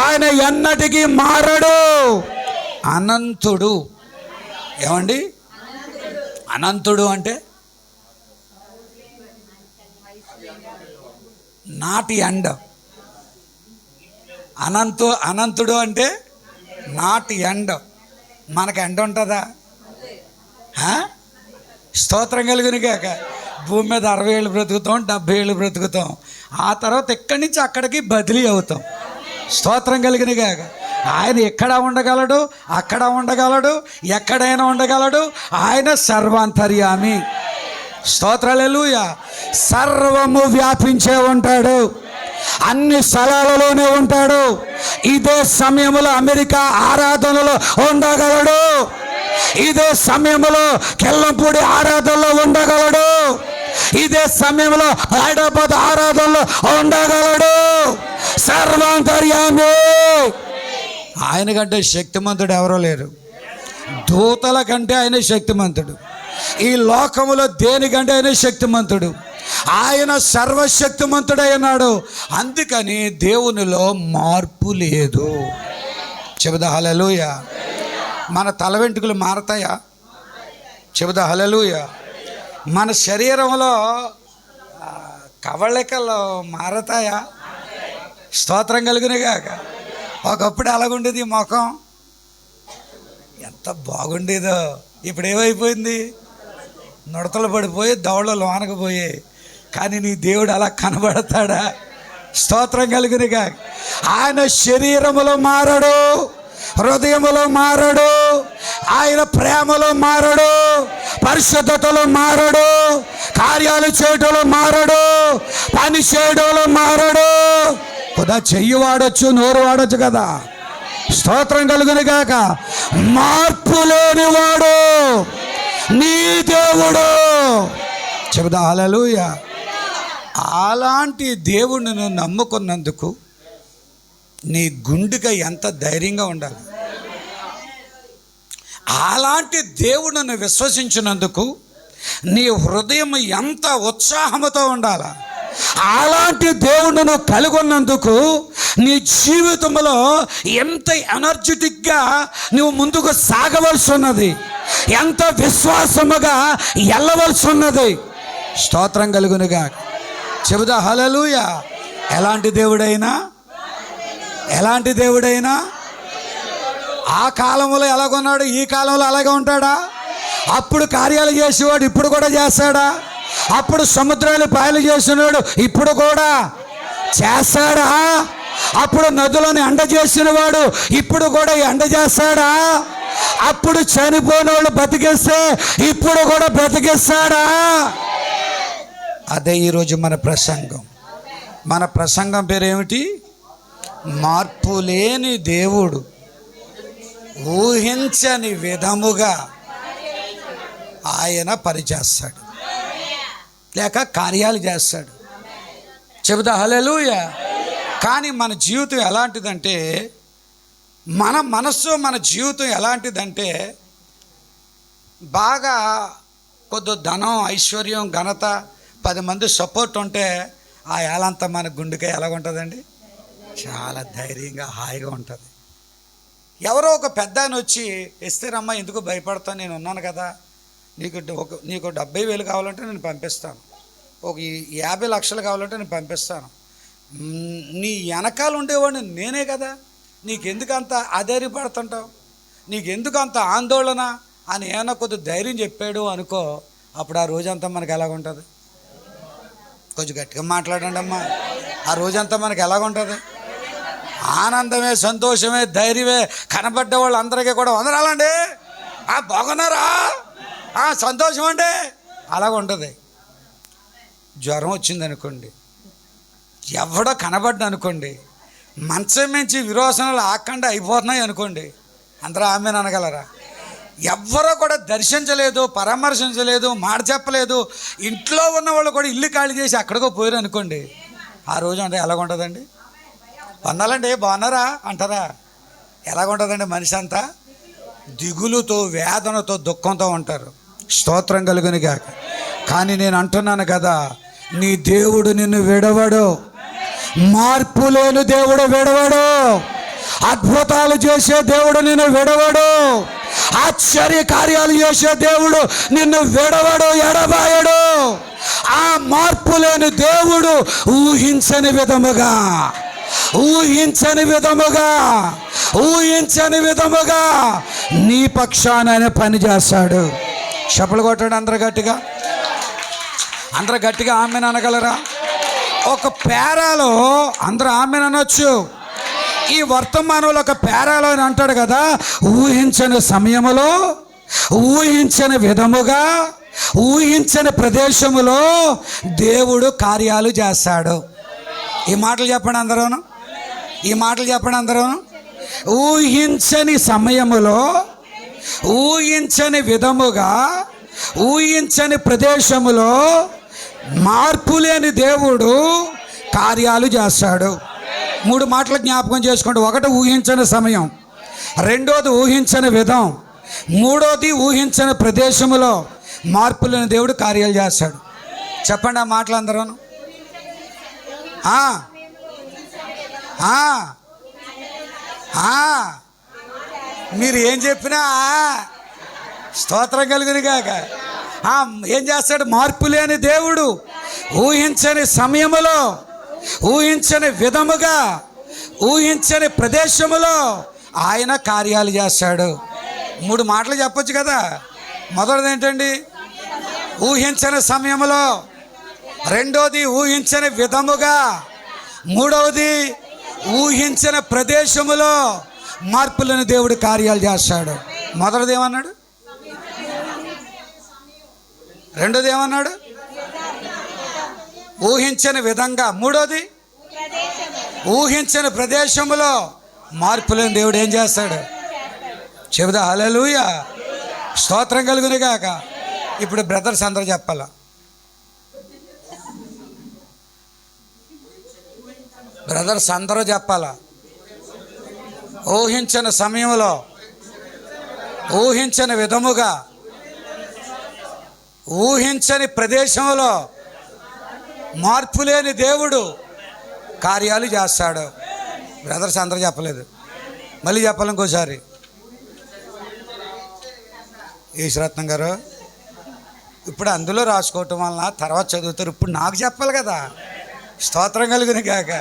ఆయన ఎన్నటికీ మారడు, అనంతుడు. ఏమండి అనంతుడు అంటే? Not end. అనంతుడు అంటే నాట్ ఎండ్. మనకు ఎండ్ ఉంటుందా? స్తోత్రం కలుగును గాక. భూమి మీద 60 ఏళ్ళు బ్రతుకుతాం, 70 ఏళ్ళు బ్రతుకుతాం. ఆ తర్వాత ఇక్కడి నుంచి అక్కడికి బదిలీ అవుతాం. స్తోత్రం కలుగును గాక. ఆయన ఎక్కడ ఉండగలడు, అక్కడ ఉండగలడు, ఎక్కడైనా ఉండగలడు. ఆయన సర్వాంతర్యామి. స్తోత్రాలెలూయా. సర్వము వ్యాపించే ఉంటాడు, అన్ని స్థలాలలోనే ఉంటాడు. ఇదే సమయంలో అమెరికా ఆరాధనలో ఉండగలడు, ఇదే సమయంలో కెల్లంపూడి ఆరాధనలో ఉండగలడు, ఇదే సమయంలో హైదరాబాద్ ఆరాధనలో ఉండగలడు. సర్వాంతర్యామి. ఆయన కంటే శక్తిమంతుడు ఎవరో లేరు. దూతల కంటే ఆయన శక్తిమంతుడు. ఈ లోకములో దేనికంటే ఆయన శక్తిమంతుడు. ఆయన సర్వశక్తిమంతుడై ఉన్నాడు. అందుకని దేవునిలో మార్పు లేదు. చెబుదా హల్లెలూయా. మన తల వెంట్రుకలు మారతాయా? చెబుదా హల్లెలూయా. మన శరీరంలో కవళికలు మారతాయా? స్తోత్రం కలుగునుగాక. ఒకప్పుడు అలాగుండేది ముఖం, ఎంత బాగుండేదో. ఇప్పుడు ఏమైపోయింది? నుడతలు పడిపోయి దవడలు లోనకు పోయాయి. కానీ నీ దేవుడు అలా కనబడతాడా? స్తోత్రం కలుగునుగాక. ఆయన శరీరములో మారడు, హృదయములో మారడు, ఆయన ప్రేమలో మారడు, పరిశుద్ధతలో మారడు, కార్యాలు చేయడంలో మారడు, పని చేయడంలో మారడు. కదా చెయ్యి వాడచ్చు, నోరు వాడచ్చు కదా. స్తోత్రం కలుగును గాక. మార్పు లేనివాడు నీ దేవుడు. చెబుదా హల్లెలూయా. అలాంటి దేవుడిని నువ్వు నమ్ముకున్నందుకు నీ గుండెకి ఎంత ధైర్యంగా ఉండాలి. అలాంటి దేవుడిని విశ్వసించినందుకు నీ హృదయం ఎంత ఉత్సాహంతో ఉండాలి. అలాంటి దేవుడిని నువ్వు కలిగి ఉన్నందుకు నీ జీవితంలో ఎంత ఎనర్జెటిక్గా నువ్వు ముందుకు సాగవలసి ఉన్నది, ఎంత విశ్వాసముగా వెళ్ళవలసి ఉన్నది. స్తోత్రం కలుగునుగా. చెబుదా హల్లెలూయా. ఎలాంటి దేవుడైనా, ఎలాంటి దేవుడైనా ఆ కాలంలో ఎలాగున్నాడు, ఈ కాలంలో అలాగే ఉంటాడా? అప్పుడు కార్యాలు చేసేవాడు ఇప్పుడు కూడా చేస్తాడా? అప్పుడు సముద్రాలు పాయలు చేసినాడు ఇప్పుడు కూడా చేస్తాడా? అప్పుడు నదులను ఎండ చేసిన వాడు ఇప్పుడు కూడా ఎండ చేస్తాడా? అప్పుడు చనిపోయిన వాళ్ళు బతికిస్తే ఇప్పుడు కూడా బ్రతికిస్తాడా? అదే ఈరోజు మన ప్రసంగం. మన ప్రసంగం పేరు ఏమిటి? మార్పు లేని దేవుడు ఊహించని విధముగా ఆయన పనిచేస్తాడు, లేక కార్యాలు చేస్తాడు. చెబుతా హల్లెలూయా. కానీ మన జీవితం ఎలాంటిదంటే, మన మనస్సు, మన జీవితం ఎలాంటిదంటే, బాగా కొద్ది ధనం, ఐశ్వర్యం, ఘనత, 10 మంది సపోర్ట్ ఉంటే ఆ ఏలంతా మన గుండెకి ఎలాగుంటుందండి? చాలా ధైర్యంగా, హాయిగా ఉంటుంది. ఎవరో ఒక పెద్ద ఆయన వచ్చి ఇస్తేరమ్మా ఎందుకు భయపడతాను, నేను ఉన్నాను కదా, నీకు 70,000 కావాలంటే నేను పంపిస్తాను, ఒక 50 లక్షలు కావాలంటే నేను పంపిస్తాను, నీ వెనకాల ఉండేవాడిని నేనే కదా, నీకెందుకు అంత ఆధారపడుతుంటావు, నీకెందుకు అంత ఆందోళన అని ఏమన్నా కొద్ది ధైర్యం చెప్పాడు అనుకో, అప్పుడు ఆ రోజంతా మనకు ఎలాగుంటుంది? కొంచెం గట్టిగా మాట్లాడండి అమ్మా. ఆ రోజంతా మనకు ఎలాగుంటుంది? ఆనందమే, సంతోషమే, ధైర్యమే. కనబడ్డ వాళ్ళు అందరికీ కూడా వందనాలండి, బాగున్నారా, సంతోషం అండి, అలాగ ఉంటుంది. జ్వరం వచ్చిందనుకోండి, ఎవడో కనబడ్డా అనుకోండి, మంచం నుంచి విరోచనలు ఆకుండా అయిపోతున్నాయి అనుకోండి, అందరూ ఆమెను అనగలరా? ఎవ్వరూ కూడా దర్శించలేదు, పరామర్శించలేదు, మాట చెప్పలేదు, ఇంట్లో ఉన్న వాళ్ళు కూడా ఇల్లు ఖాళీ చేసి అక్కడికో పోయారు అనుకోండి, ఆ రోజు అంటే ఎలాగుంటుందండి? వందాలండి బాగున్నారా అంటారా? ఎలాగుంటుందండి మనిషి అంతా? దిగులుతో, వేదనతో, దుఃఖంతో ఉంటారు. స్తోత్రం కలుగును గాక. కానీ నేను అంటున్నాను కదా, నీ దేవుడు నిన్ను విడవడు. మార్పు లేని దేవుడు విడవడు. అద్భుతాలు చేసే దేవుడు నిన్ను విడవడు. ఆశ్చర్య కార్యాలు చేసే దేవుడు నిన్ను విడవడు, ఎడబాయడు. ఆ మార్పు లేని దేవుడు ఊహించని విధముగా నీ పక్షాన పని చేస్తాడు. చప్పలు కొట్టాడు అందరు గట్టిగా ఆమెను అనగలరా? ఒక పేరాలో అందరూ ఆమెను అనొచ్చు. ఈ వర్తమానంలో ఒక పేరాలో అని అంటాడు కదా, ఊహించని సమయములో, ఊహించని విధముగా, ఊహించని ప్రదేశములో దేవుడు కార్యాలు చేస్తాడు. ఈ మాటలు చెప్పండి అందరూ. ఊహించని సమయములో, ఊహించని విధముగా, ఊహించని ప్రదేశములో మార్పు లేని దేవుడు కార్యాలు చేస్తాడు. 3 మాటలు జ్ఞాపకం చేసుకోండి. 1 ఊహించని సమయం, 2 ఊహించని విధం, 3 ఊహించని ప్రదేశములో మార్పు లేని దేవుడు కార్యాలు చేస్తాడు. చెప్పండి ఆ మాటలు అందరూ. మీరు ఏం చెప్పినా స్తోత్రం కలుగును గాక. ఏం చేస్తాడు? మార్పు లేని దేవుడు ఊహించని సమయములో, ఊహించని విధముగా, ఊహించని ప్రదేశములో ఆయన కార్యాలు చేస్తాడు. 3 మాటలు చెప్పొచ్చు కదా. మొదటిది ఏంటండి? ఊహించని సమయములో, 2 ఊహించని విధముగా, 3 ఊహించని ప్రదేశములో మార్పులను దేవుడు కార్యాలు చేస్తాడు. మొదటిది ఏమన్నాడు? 2ది ఏమన్నాడు? ఊహించని విధంగా. 3ది ఊహించని ప్రదేశములో మార్పులను దేవుడు ఏం చేస్తాడు? చెబుదా హల్లెలూయా, స్తోత్రం కలుగును గాక. ఇప్పుడు బ్రదర్స్ అందరూ చెప్పాలా? బ్రదర్స్ అందరూ చెప్పాలా? ఊహించని సమయంలో, ఊహించని విధముగా, ఊహించని ప్రదేశంలో మార్పు లేని దేవుడు కార్యాలు చేస్తాడు. బ్రదర్స్ అందరూ చెప్పలేదు, మళ్ళీ చెప్పాలి ఇంకోసారి. ఈశ్వరత్నం గారు ఇప్పుడు అందులో రాసుకోవటం వలన తర్వాత చదువుతారు. ఇప్పుడు నాకు చెప్పాలి కదా. స్తోత్రం కలుగును గాక.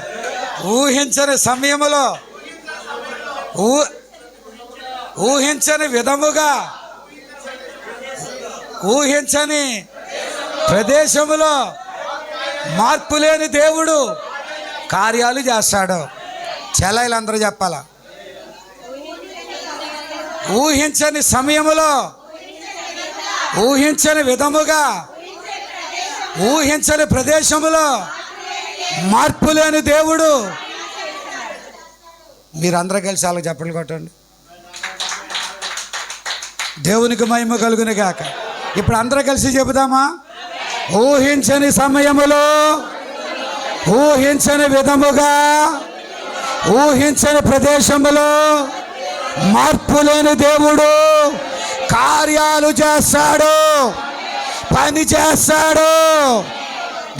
ఊహించని సమయములో, ఊహించని విధముగా, ఊహించని ప్రదేశములో మార్పు లేని దేవుడు కార్యాలు చేస్తాడు. చెల్లెలందరూ చెప్పాలా? ఊహించని సమయములో, ఊహించని విధముగా, ఊహించని ప్రదేశములో మార్పు లేని దేవుడు. మీరందరూ కలిసి అలా చెప్పలు కొట్టండి. దేవునికి మహిమ కలుగును గాక. ఇప్పుడు అందరూ కలిసి చెబుదామా? ఊహించని సమయములో, ఊహించని విధముగా, ఊహించని ప్రదేశములో మార్పు లేని దేవుడు కార్యాలు చేస్తాడు, పని చేస్తాడు.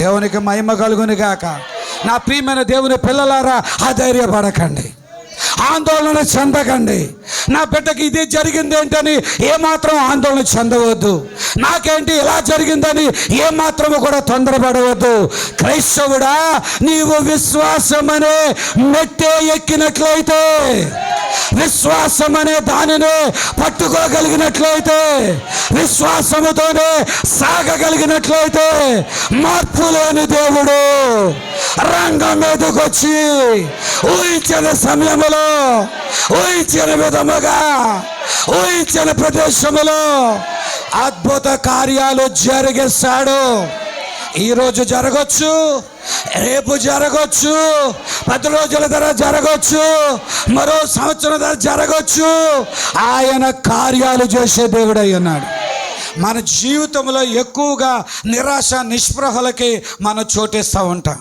దేవునికి మహిమ కలుగును గాక. నా ప్రియమైన దేవుని పిల్లలారా, అధైర్యపడకండి, ఆందోళన చెందకండి. నా బిడ్డకి ఇది జరిగింది ఏంటని ఏమాత్రం ఆందోళన చెందవద్దు. నాకేంటి ఇలా జరిగిందని ఏమాత్రము కూడా తొందరపడవద్దు. క్రైస్తవుడా, నీవు విశ్వాసమనే మెట్టే ఎక్కినట్లయితే, విశ్వాసం అనే దానిని పట్టుకోగలిగినట్లయితే, విశ్వాసముతోనే సాగగలిగినట్లయితే మార్పు లేని దేవుడు రంగం మీదకి వచ్చి ఊహించిన సమయములో, ఊహించిన విధముగా, ఊహించిన ప్రదేశములో అద్భుత కార్యాలు జరిగిస్తాడు. ఈరోజు జరగచ్చు, రేపు జరగచ్చు, 10 రోజుల తర్వాత జరగచ్చు, మరో సంవత్సరం తర్వాత జరగచ్చు. ఆయన కార్యాలు చేసే దేవుడై ఉన్నాడు. మన జీవితంలో ఎక్కువగా నిరాశ నిస్పృహలకి మనం చోటిస్తూ ఉంటాం.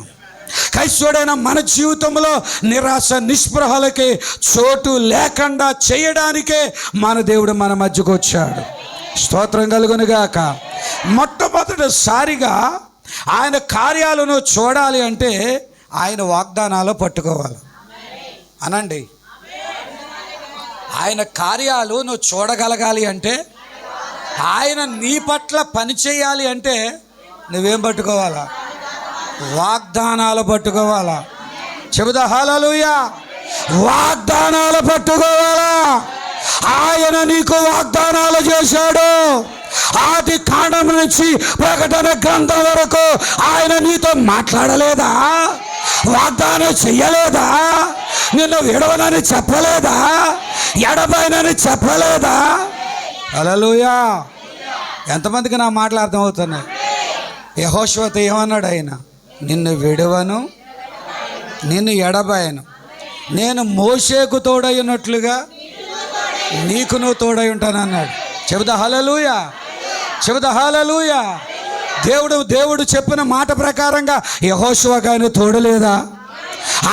క్రైస్తవుడైన మన జీవితంలో నిరాశ నిస్పృహలకి చోటు లేకుండా చేయడానికే మన దేవుడు మన మధ్యకు వచ్చాడు. స్తోత్రం కలుగునుగాక. మొట్టమొదటిసారిగా ఆయన కార్యాలను చూడాలి అంటే ఆయన వాగ్దానాలు పట్టుకోవాలి. అనండి, ఆయన కార్యాలు నువ్వు చూడగలగాలి అంటే, ఆయన నీ పట్ల పని చేయాలి అంటే నువ్వేం పట్టుకోవాలా? వాగ్దానాలు పట్టుకోవాలా. చెబుదా హల్లెలూయా. వాగ్దానాలు పట్టుకోవాలా. ఆయన నీకు వాగ్దానాలు చేశాడు. ఆది కాండం నుంచి ప్రకటన గ్రంథం వరకు ఆయన నీతో మాట్లాడలేదా? వాగ్దానం చెయ్యలేదా? నిన్ను విడవనని చెప్పలేదా? ఎడబైనని చెప్పలేదా? హల్లెలూయా. ఎంతమందికి నా మాటలు అర్థమవుతున్నాయి? యెహోషువతో ఏమన్నాడు ఆయన? నిన్ను విడవను, నిన్ను ఎడబాయను, నేను మోషేకు తోడైనట్లుగా నీకు నువ్వు తోడై ఉంటాను అన్నాడు. చెబుదా హల్లెలూయా. చెబుదా హల్లెలూయా. దేవుడు చెప్పిన మాట ప్రకారంగా యెహోషువకు ఆయన తోడలేదా?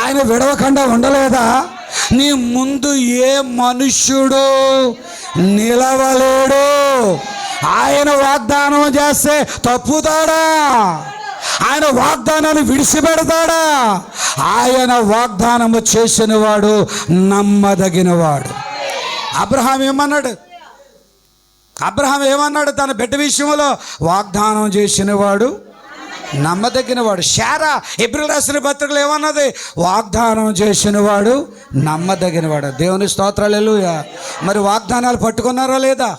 ఆయన విడవకుండా ఉండలేదా? నీ ముందు ఏ మనుష్యుడు నిలవలేడు. ఆయన వాగ్దానం చేస్తే తప్పుతాడా? ఆయన వాగ్దానాన్ని విడిచిపెడతాడా? ఆయన వాగ్దానము చేసిన వాడు నమ్మదగినవాడు. అబ్రహాం ఏమన్నాడు తన బిడ్డ విషయంలో? వాగ్దానం చేసిన వాడు నమ్మదగినవాడు. శారా ఎబ్రిల్ రాసిన పత్రికలు ఏమన్నది? వాగ్దానం చేసిన వాడు నమ్మదగినవాడు. దేవుని స్తోత్రాలు. హల్లెలూయా. మరి వాగ్దానాలు పట్టుకున్నారా లేదా?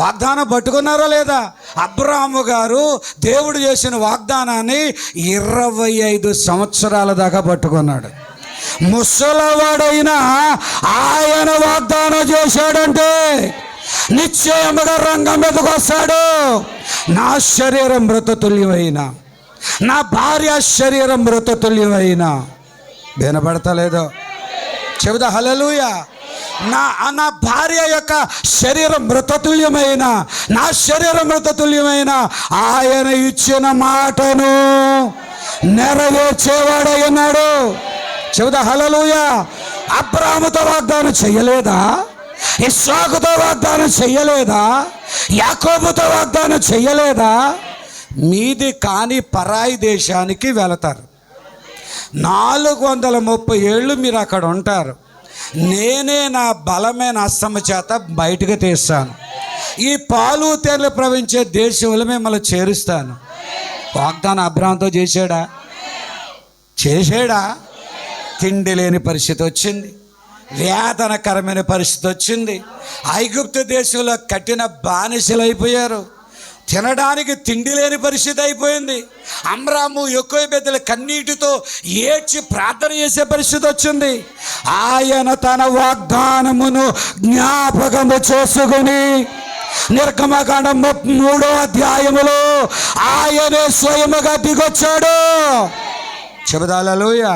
వాగ్దానం పట్టుకున్నారా లేదా? అబ్రహాము గారు దేవుడు చేసిన వాగ్దానాన్ని 25 సంవత్సరాల దాకా పట్టుకున్నాడు. ముసలవాడైనా ఆయన వాగ్దానం చేశాడంటే నిశ్చయముగా రంగం మీదకు వస్తాడు. నా శరీరం మృతతుల్యమైన, నా భార్య శరీరం మృతతుల్యమైన. వినపడతలేదో? చెబుదా హల్లెలూయా. నా భార్య యొక్క శరీరం మృతతుల్యమైన, నా శరీరం మృతతుల్యమైన ఆయన ఇచ్చిన మాటను నెరవేర్చేవాడై ఉన్నాడు. చెబుదా హల్లెలూయా. అబ్రాహాముతో వాగ్దానం చెయ్యలేదా? ఇస్సాకుతో వాగ్దానం చెయ్యలేదా? యాకోబుతో వాగ్దానం చెయ్యలేదా? మీది కాని పరాయి దేశానికి వెళతారు. 430 ఏళ్ళు మీరు అక్కడ ఉంటారు. నేనే నా బలమైన హస్తము చేత బయటకు తీస్తాను. ఈ పాలు తేనెలు ప్రవహించే దేశంలో మిమ్మల్ని చేరుస్తాను. వాగ్దానం అబ్రహాముతో చేశాడా? తిండి లేని పరిస్థితి వచ్చింది, వేదనకరమైన పరిస్థితి వచ్చింది. ఐగుప్తు దేశంలో కఠిన బానిసలు అయిపోయారు. తినడానికి తిండి లేని పరిస్థితి అయిపోయింది. అమ్రాము యొకోబెతుల కన్నీటితో ఏడ్చి ప్రార్థన చేసే పరిస్థితి వచ్చింది. ఆయన తన వాగ్దానమును జ్ఞాపకము చేసుకుని నిర్గమకాండం 3వ అధ్యాయములో ఆయనే స్వయముగా దిగొచ్చాడు. చెబుదా హల్లెలూయా.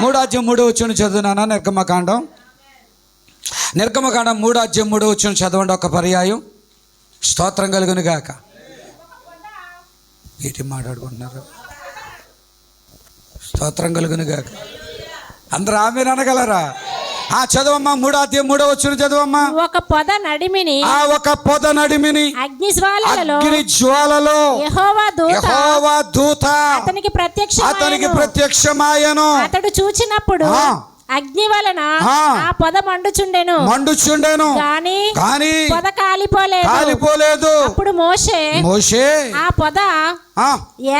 3:3 చదువునానా? నిర్గమకాండం 3:3 చదవండి ఒక పర్యాయం. స్తోత్రం కలుగును గాక. ఏంటి మాట్లాడుకుంటున్నారు? స్తోత్రం కలుగును గాక. అందరూ ఆమేన్ అనగలరా? చదవమ్మా. 3:3 చదవమ్మా. ఒక పొద నడిమిని, అగ్ని జ్వాలలో యెహోవా దూత అతనికి ప్రత్యక్షమాయెను. అతడు చూచినప్పుడు అగ్ని వలన ఆ పొద మండుచుండెను గాని పొద కాలిపోలేదు. అప్పుడు మోషే ఆ పొద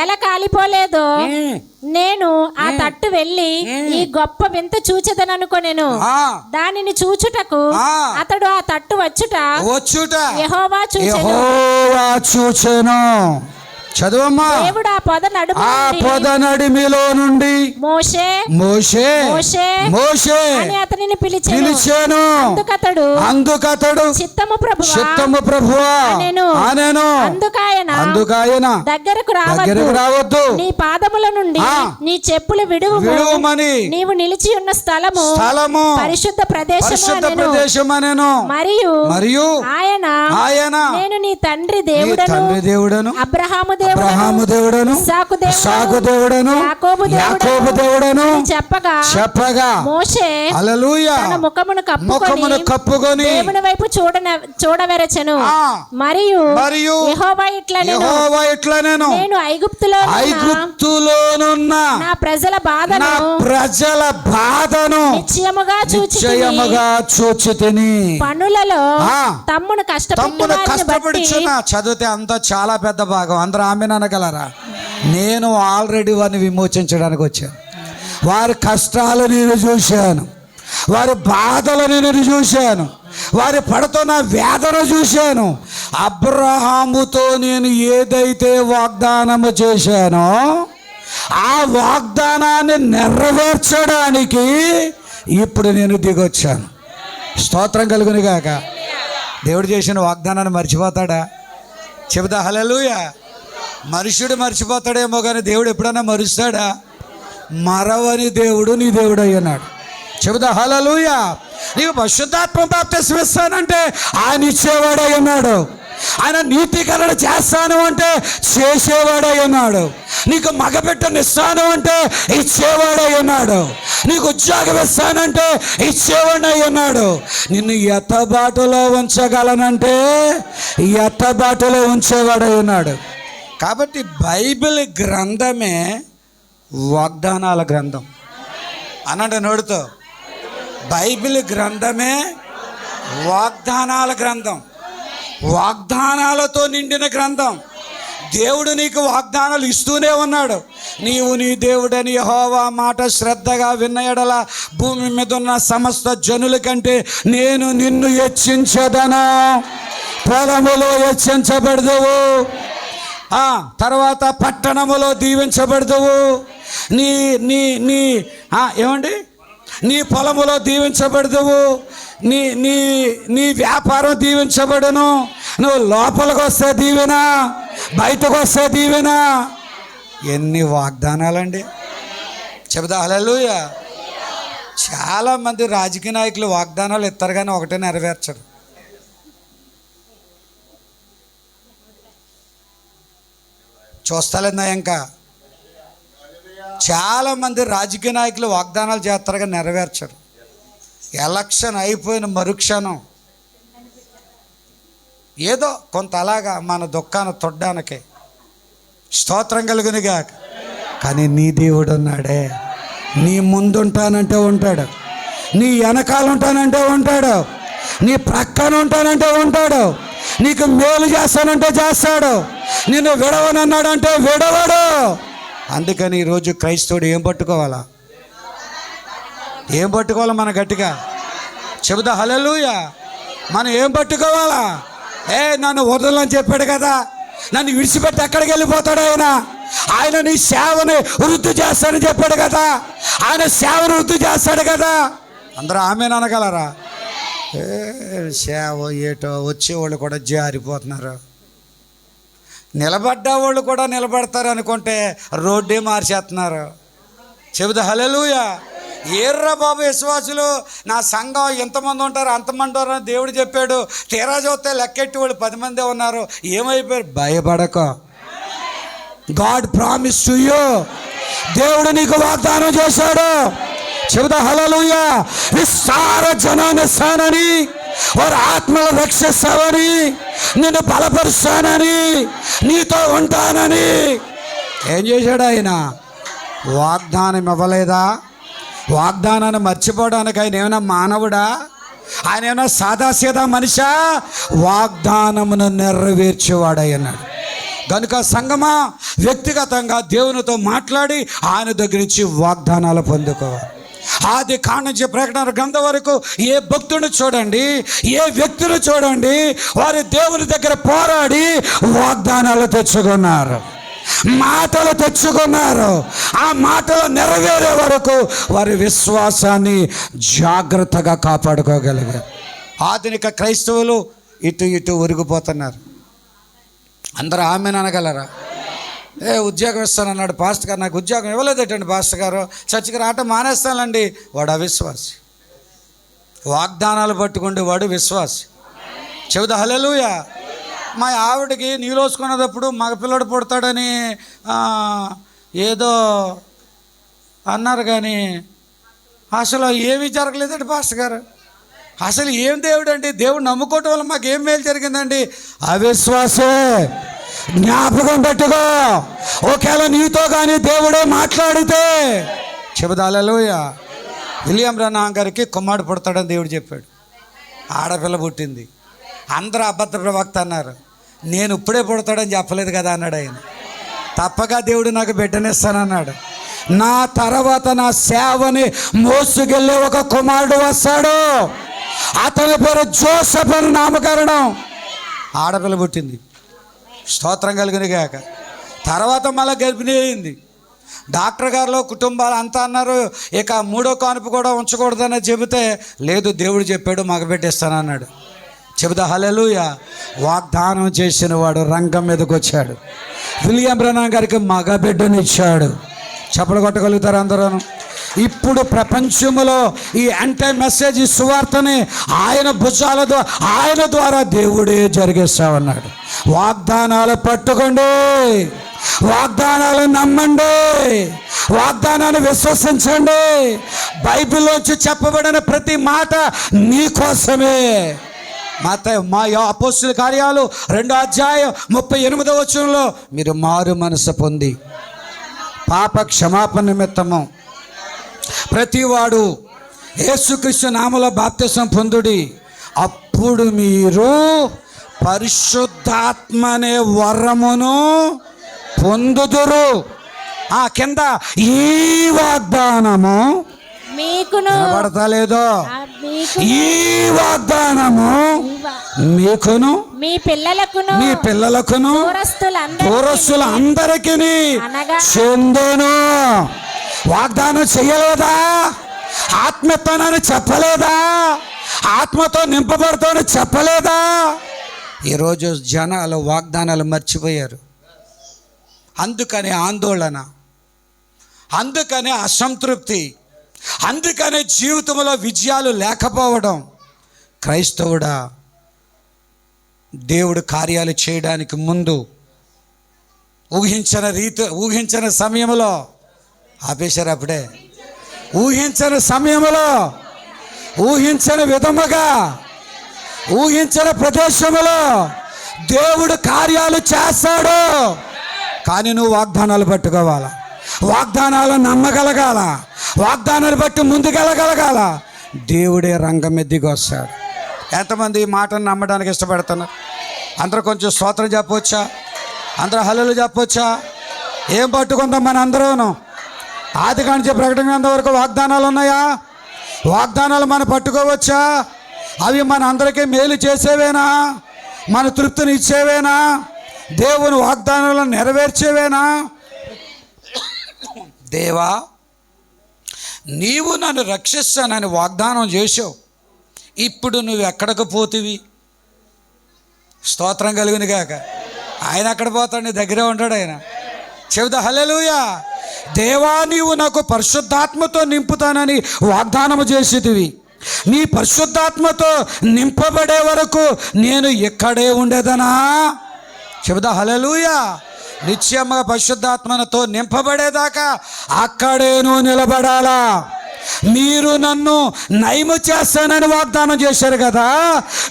ఏల కాలిపోలేదు, నేను ఆ తట్టు వెళ్ళి ఈ గొప్ప వింత చూచెదననుకొనెను. దానిని చూచుటకు అతడు ఆ తట్టు వచ్చుట యెహోవా చూచెను. చదువమ్మా. దేవుడు ఆ పొద నడిమిలో నుండి మోషే అని అతనిని పిలిచాను. అందుకతడు చిత్తము ప్రభువా అనెను. అందుకాయన దగ్గరకు రావద్దు, నీ పాదముల నుండి నీ చెప్పులు విడువుమని నీవు నిలిచి ఉన్న స్థలము పరిశుద్ధ ప్రదేశమనెను. మరియు ఆయన నేను నీ తండ్రి దేవుడను అబ్రహాము అబ్రహాము దేవుడను ఇస్సాకు దేవుడను యాకోబు దేవుడను చెప్పగా మోషే హల్లెలూయా తన ముఖమును కప్పుకొని దేవుని వైపు చూడవెరచెను. మరియు యెహోవా ఇట్లనెను, నేను ఐగుప్తులోనున్న నా ప్రజల బాధను నిశ్చయముగా చూచితిని. పనులలో తమ్మును కష్టపడుచున్న చదివితే అంతా చాలా పెద్ద భాగం. అందరూ ఆమె అనగలరా? నేను ఆల్రెడీ వారిని విమోచించడానికి వచ్చాను. వారి కష్టాలు నేను చూశాను, వారి బాధలు నేను చూశాను, వారి పడుతున్న వేదన చూశాను. అబ్రహాముతో నేను ఏదైతే వాగ్దానము చేశానో ఆ వాగ్దానాన్ని నెరవేర్చడానికి ఇప్పుడు నేను దిగొచ్చాను. స్తోత్రం కలుగును గాక. దేవుడు చేసిన వాగ్దానాన్ని మర్చిపోతాడా? చెబుతా హల్లెలూయా. మనుషుడు మర్చిపోతాడేమో కానీ దేవుడు ఎప్పుడైనా మరుస్తాడా? మరవని దేవుడు నీ దేవుడు అయ్యన్నాడు. చెబుతా హల్లెలూయా. నీకు పరిశుద్ధాత్మ బాప్తిస్మం ఇస్తానంటే ఆయన ఇచ్చేవాడై ఉన్నాడు. ఆయన నీతికరణ చేస్తాను అంటే చేసేవాడై ఉన్నాడు. నీకు మగబిడ్డను ఇస్తాను అంటే ఇచ్చేవాడై ఉన్నాడు. నీకు ఉద్యోగం ఇస్తానంటే ఇచ్చేవాడై ఉన్నాడు. నిన్ను ఎత్తబాటులో ఉంచగలనంటే ఎత్తబాటులో ఉంచేవాడై ఉన్నాడు. కాబట్టి బైబిల్ గ్రంథమే వాగ్దానాల గ్రంథం అనంటే నోడుతో. బైబిల్ గ్రంథమే వాగ్దానాల గ్రంథం, వాగ్దానాలతో నిండిన గ్రంథం. దేవుడు నీకు వాగ్దానాలు ఇస్తూనే ఉన్నాడు. నీవు నీ దేవుడని యెహోవా మాట శ్రద్ధగా విన్న ఎడల భూమి మీద ఉన్న సమస్త జనుల కంటే నేను నిన్ను హెచ్చించదను. పొలములో హెచ్చించబడదువు, తర్వాత పట్టణములో దీవించబడదువు. నీ నీ నీ ఏమండి నీ పొలములో దీవించబడదువు. నీ నీ నీ వ్యాపారం దీవించబడును. నువ్వు లోపలికి వస్తే దీవెన, బయటకు వస్తే దీవెన. ఎన్ని వాగ్దానాలండి. చెబుతా హల్లెలూయా. చాలామంది రాజకీయ నాయకులు వాగ్దానాలు ఇస్తారు కానీ ఒకటే నెరవేర్చరు. చూస్తలేదా? ఇంకా చాలామంది రాజకీయ నాయకులు వాగ్దానాలు చేస్తారు కానీ నెరవేర్చరు. ఎలక్షన్ అయిపోయిన మరుక్షణం ఏదో కొంత అలాగా మన దుఃఖాన్ని తొడ్డానికి స్తోత్రం కలుగునిగా. కానీ నీ దేవుడు ఉన్నాడే. నీ ముందుంటానంటే ఉంటాడు, నీ వెనకాల ఉంటానంటే ఉంటాడు, నీ ప్రక్కన ఉంటానంటే ఉంటాడు, నీకు మేలు చేస్తానంటే చేస్తాడు, నిన్ను విడవనన్నాడంటే విడవడు. అందుకని ఈరోజు క్రైస్తవుడు ఏం పట్టుకోవాలా? ఏం పట్టుకోవాలా? మన గట్టిగా చెబుతా హల్లెలూయా. మనం ఏం పట్టుకోవాలా? నన్ను వదలని చెప్పాడు కదా, నన్ను విడిచిపెట్టి ఎక్కడికి వెళ్ళిపోతాడు ఆయన? ఆయన నీ సేవని వృద్ధి చేస్తాడని చెప్పాడు కదా, ఆయన సేవను వృద్ధి చేస్తాడు కదా. అందరూ ఆమె అనగలరా? సేవ ఏటో వచ్చేవాళ్ళు కూడా జారిపోతున్నారు. నిలబడ్డ వాళ్ళు కూడా నిలబడతారు అనుకుంటే రోడ్డే మార్చేస్తున్నారు. చెబుతా హల్లెలూయా. ఏర్రా బాబు విశ్వాసులు, నా సంఘం ఎంతమంది ఉంటారు అంతమంది ఉంటారు దేవుడు చెప్పాడు. తీరా చూస్తే లెక్కెట్టి వాళ్ళు 10 మందే ఉన్నారు. ఏమైపోయారు? భయపడక. God promise to you. దేవుడు నీకు వాగ్దానం చేశాడు. చెబుతా హల్లెలూయా. విస్తార జనాన్ని ఇస్తానని, వారి ఆత్మలు రక్షిస్తావని, నిన్ను బలపరుస్తానని, నీతో ఉంటానని ఏం చేశాడు ఆయన? వాగ్దానం ఇవ్వలేదా? వాగ్దానాన్ని మర్చిపోవడానికి ఆయన ఏమైనా మానవుడా? ఆయన ఏమైనా సాదాసీదా మనిషా? వాగ్దానమును నెరవేర్చేవాడై అన్నాడు. కనుక సంగమా, వ్యక్తిగతంగా దేవునితో మాట్లాడి ఆయన దగ్గర నుంచి వాగ్దానాలు పొందుకోవాలి. ఆది కాండం నుంచి ప్రకటన గ్రంథం వరకు ఏ భక్తుని చూడండి, ఏ వ్యక్తిని చూడండి, వారి దేవుని దగ్గర పోరాడి వాగ్దానాలు తెచ్చుకున్నారు, మాటలు తెచ్చుకున్నారు. ఆ మాటలు నెరవేరే వరకు వారి విశ్వాసాన్ని జాగ్రత్తగా కాపాడుకోగలిగారు. ఆధునిక క్రైస్తవులు ఇటు ఇటు ఉరిగిపోతున్నారు. అందరూ ఆమెను అనగలరా? ఉద్యోగం ఇస్తానన్నాడు పాస్టర్ గారు, నాకు ఉద్యోగం ఇవ్వలేదేటండి పాస్టర్ గారు, చర్చికి రావటం మానేస్తానండి. వాడు అవిశ్వాసి. వాగ్దానాలు పట్టుకుంటే వాడు విశ్వాసి. చెబుతా హల్లెలూయా. మా ఆవిడకి నీళ్ళోసుకున్నప్పుడు మగపిల్లడు పుడతాడని ఏదో అన్నారు, కానీ అసలు ఏమీ జరగలేదండి పాస్టర్ గారు. అసలు ఏం దేవుడు అండి? దేవుడు నమ్ముకోవటం వల్ల మాకు ఏం మేలు జరిగిందండి? అవిశ్వాసే. జ్ఞాపకం పెట్టుకో, ఒకవేళ నీతో కానీ దేవుడే మాట్లాడితే చెబుదాలలోయ. విలియం బ్రహ్నాం గారికి కుమారుడు పుడతాడని దేవుడు చెప్పాడు. ఆడపిల్ల పుట్టింది. అందరూ అబద్ధ ప్రవక్త అన్నారు. నేను ఇప్పుడే పుడతాడని చెప్పలేదు కదా అన్నాడు ఆయన. తప్పగా దేవుడు నాకు బిడ్డనిస్తానన్నాడు. నా తర్వాత నా సేవని మోసుకెళ్ళే ఒక కుమారుడు వస్తాడు. అతని పేరు జోసెఫ్ అని నామకరణం. ఆడపిల్ల పుట్టింది. స్తోత్రం కలిగిన గాక. తర్వాత మళ్ళీ గర్భిణీ అయింది. డాక్టర్ గారిలో కుటుంబాలు అంతా అన్నారు, ఇక మూడో కానుపు కూడా ఉంచకూడదని చెబితే, లేదు దేవుడు చెప్పాడు మగబెట్టేస్తానన్నాడు. చెబుతా హల్లెలూయా. వాగ్దానం చేసిన వాడు రంగం మీదకి వచ్చాడు. విలియం బ్రహ్నాం గారికి మగబిడ్డనిచ్చాడు. చప్పలు కొట్టగలుగుతారు అందరూ. ఇప్పుడు ప్రపంచంలో ఈ యాంటీ మెసేజ్, ఈ సువార్తని ఆయన భుజాల ద్వారా, ఆయన ద్వారా దేవుడే జరిగేస్తా ఉన్నాడు. వాగ్దానాలు పట్టుకోండి, వాగ్దానాలు నమ్మండి, వాగ్దానాన్ని విశ్వసించండి. బైబిల్లోంచి చెప్పబడిన ప్రతి మాట నీకోసమే. మా అపోస్తుల కార్యాలు 2వ అధ్యాయం 38వ వచనంలో, మీరు మారు మనసు పొంది పాప క్షమాపణ నిమిత్తము ప్రతివాడు యేసుక్రీస్తు నామములో బాప్తిసం పొందుడి, అప్పుడు మీరు పరిశుద్ధాత్మనే వరమును పొందుదురు. కింద ఈ వాగ్దానము మీకును పడతలేదో, ఈ వాగ్దానము మీకును మీ పిల్లలకును పౌరస్తులందరికీ చెందును. వాగ్దానం చేయలేదా? ఆత్మతోనని చెప్పలేదా? ఆత్మతో నింపబడతానని చెప్పలేదా? ఈరోజు జనాలు వాగ్దానాలు మర్చిపోయారు. అందుకనే ఆందోళన, అందుకనే అసంతృప్తి, అందుకనే జీవితంలో విజయాలు లేకపోవడం. క్రైస్తవుడా, దేవుడు కార్యాలు చేయడానికి ముందు ఊహించిన సమయంలో ఆపేశారు. అప్పుడే ఊహించిన సమయంలో, ఊహించిన విధముగా, ఊహించిన ప్రదేశంలో దేవుడు కార్యాలు చేస్తాడు. కానీ నువ్వు వాగ్దానాలు పట్టుకోవాలా, వాగ్దానాలు నమ్మగలగాల, వాగ్దానాలు బట్టి ముందుకెళ్ళగలగాల. దేవుడే రంగం మీద దిగి వస్తాడు. ఎంతమంది ఈ మాటను నమ్మడానికి ఇష్టపడుతున్నారు? అందరూ కొంచెం స్తోత్రం చెప్పవచ్చా? అందరూ హల్లెలూయా చెప్పవచ్చా? ఏం పట్టుకుందాం మన అందరూను? ఆది కాంచి ప్రకటన గ్రంథం వరకు వాగ్దానాలు ఉన్నాయా? వాగ్దానాలు మనం పట్టుకోవచ్చా? అవి మన అందరికీ మేలు చేసేవేనా? మన తృప్తిని ఇచ్చేవేనా? దేవుని వాగ్దానాలను నెరవేర్చేవేనా? దేవా, నీవు నన్ను రక్షిస్తానని వాగ్దానం చేసావు. ఇప్పుడు నువ్వు ఎక్కడికి పోతివి? స్తోత్రం కలుగును గాక. ఆయన ఎక్కడ పోతాడు? నీ దగ్గరే ఉంటాడు ఆయన. చెబుతా హల్లెలూయా. దేవా, నీవు నాకు పరిశుద్ధాత్మతో నింపుతానని వాగ్దానము చేసేదివి. నీ పరిశుద్ధాత్మతో నింపబడే వరకు నేను ఇక్కడే ఉండేదనా? చెబుతా హల్లెలూయా. నిత్యంగా పరిశుద్ధాత్మతో నింపబడేదాకా అక్కడే నువ్వు నిలబడాలా. మీరు నన్ను నయము చేస్తానని వాగ్దానం చేశారు కదా,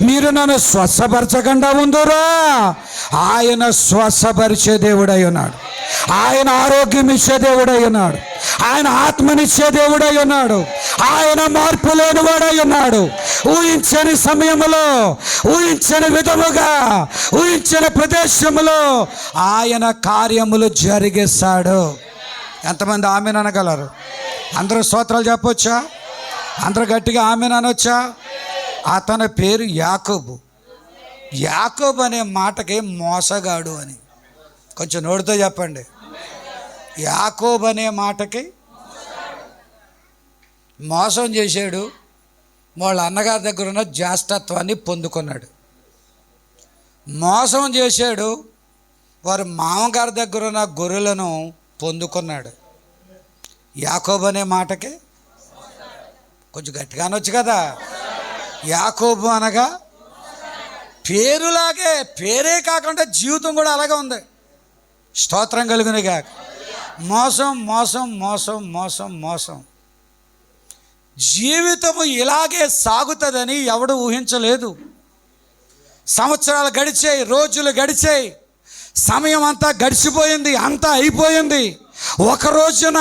మీరు నన్ను స్వస్థపరచకుండా ఉందురా. ఆయన స్వస్థపరిచే దేవుడై ఉన్నాడు. ఆయన ఆరోగ్యం ఇచ్చే దేవుడై ఉన్నాడు. ఆయన ఆత్మనిచ్చే దేవుడై ఉన్నాడు. ఆయన మార్పు లేనివాడై ఉన్నాడు. ఊహించని సమయంలో, ఊహించని విధముగా, ఊహించని ప్రదేశంలో ఆయన కార్యములు జరిగిస్తాడు. ఎంతమంది ఆమేన్ అనగలరు? అందరూ స్తోత్రాలు చెప్పొచ్చా? అందరూ గట్టిగా ఆమేన్ అనొచ్చా? అతని పేరు యాకోబు. యాకోబు అనే మాటకి మోసగాడు అని కొంచెం నోటితో చెప్పండి. యాకోబు అనే మాటకి మోసం చేశాడు. వాళ్ళ అన్నగారి దగ్గర ఉన్న జ్యేష్ఠత్వాన్ని పొందుకున్నాడు. మోసం చేశాడు. వారి మామగారి దగ్గర ఉన్న గొర్రెలను పొందుకున్నాడు. యాకోబు అనే మాటకి కొంచెం గట్టిగా అనొచ్చు కదా. యాకోబు అనగా పేరులాగే, పేరే కాకుండా జీవితం కూడా అలాగే ఉంది. స్తోత్రం కలుగునుగా. మోసం మోసం మోసం మోసం మోసం. జీవితము ఇలాగే సాగుతుందని ఎవడు ఊహించలేదు. సంవత్సరాలు గడిచాయి, రోజులు గడిచాయి, సమయం అంతా గడిచిపోయింది, అంతా అయిపోయింది. ఒక రోజున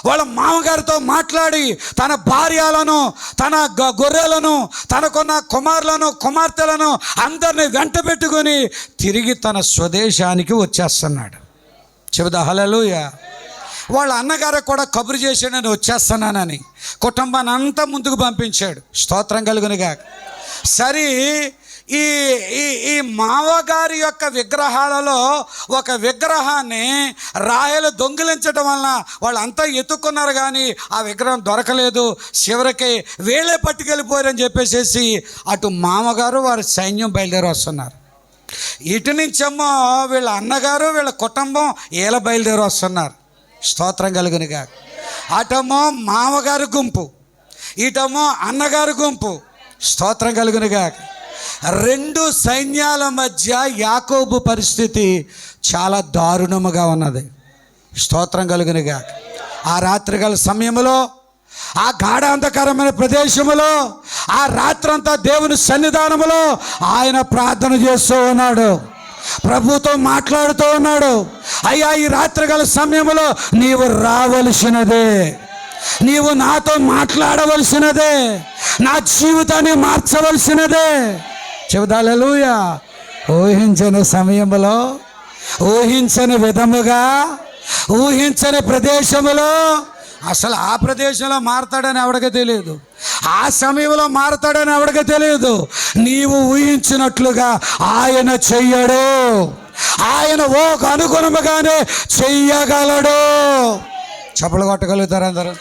వాళ్ళ మామగారితో మాట్లాడి తన భార్యలను, తన గొర్రెలను, తనకున్న కుమారులను, కుమార్తెలను అందరినీ వెంట పెట్టుకొని తిరిగి తన స్వదేశానికి వచ్చేస్తున్నాడు. చెబుదా హల్లెలూయా. వాళ్ళ అన్నగారు కూడా కబురు చేశాడు, నేను వచ్చేస్తున్నానని. కుటుంబాన్ని అంతా ముందుకు పంపించాడు. స్తోత్రం కలుగునుగా. సరే, ఈ ఈ ఈ మామగారి యొక్క విగ్రహాలలో ఒక విగ్రహాన్ని రాయలు దొంగిలించడం వలన వాళ్ళంతా ఎత్తుక్కున్నారు, కానీ ఆ విగ్రహం దొరకలేదు. చివరికి వీళ్ళే పట్టుకెళ్ళిపోయారని చెప్పేసి అటు మామగారు వారి సైన్యం బయలుదేరి వస్తున్నారు. ఇటు నుంచేమో వీళ్ళ అన్నగారు, వీళ్ళ కుటుంబం వీళ్ళ బయలుదేరి వస్తున్నారు. స్తోత్రం కలుగునుగా. అటమో మామగారు గుంపు, ఇటమో అన్నగారు గుంపు. స్తోత్రం కలుగునుగా. రెండు సైన్యాల మధ్య యాకోబు పరిస్థితి చాలా దారుణముగా ఉన్నది. స్తోత్రం కలుగునుగా. ఆ రాత్రికాల సమయంలో, ఆ గాఢాంధకరమైన ప్రదేశములో, ఆ రాత్రంతా దేవుని సన్నిధానములో ఆయన ప్రార్థన చేస్తూ ఉన్నాడు, ప్రభుతో మాట్లాడుతూ ఉన్నాడు. అయ్యా, ఈ రాత్రికాల సమయంలో నీవు రావలసినదే, నీవు నాతో మాట్లాడవలసినదే, నా జీవితాన్ని మార్చవలసినదే. చెబుదా హల్లెలూయా. ఊహించని సమయంలో, ఊహించని విధముగా, ఊహించని ప్రదేశములో, అసలు ఆ ప్రదేశంలో మారతాడని ఎవడికి తెలియదు, ఆ సమయంలో మారతాడని ఎవడికి తెలియదు. నీవు ఊహించినట్లుగా ఆయన చెయ్యడు. ఆయన ఒక అనుగుణముగానే చెయ్యగలడు. చప్పలు కొట్టగలుగుతారు అందరూ.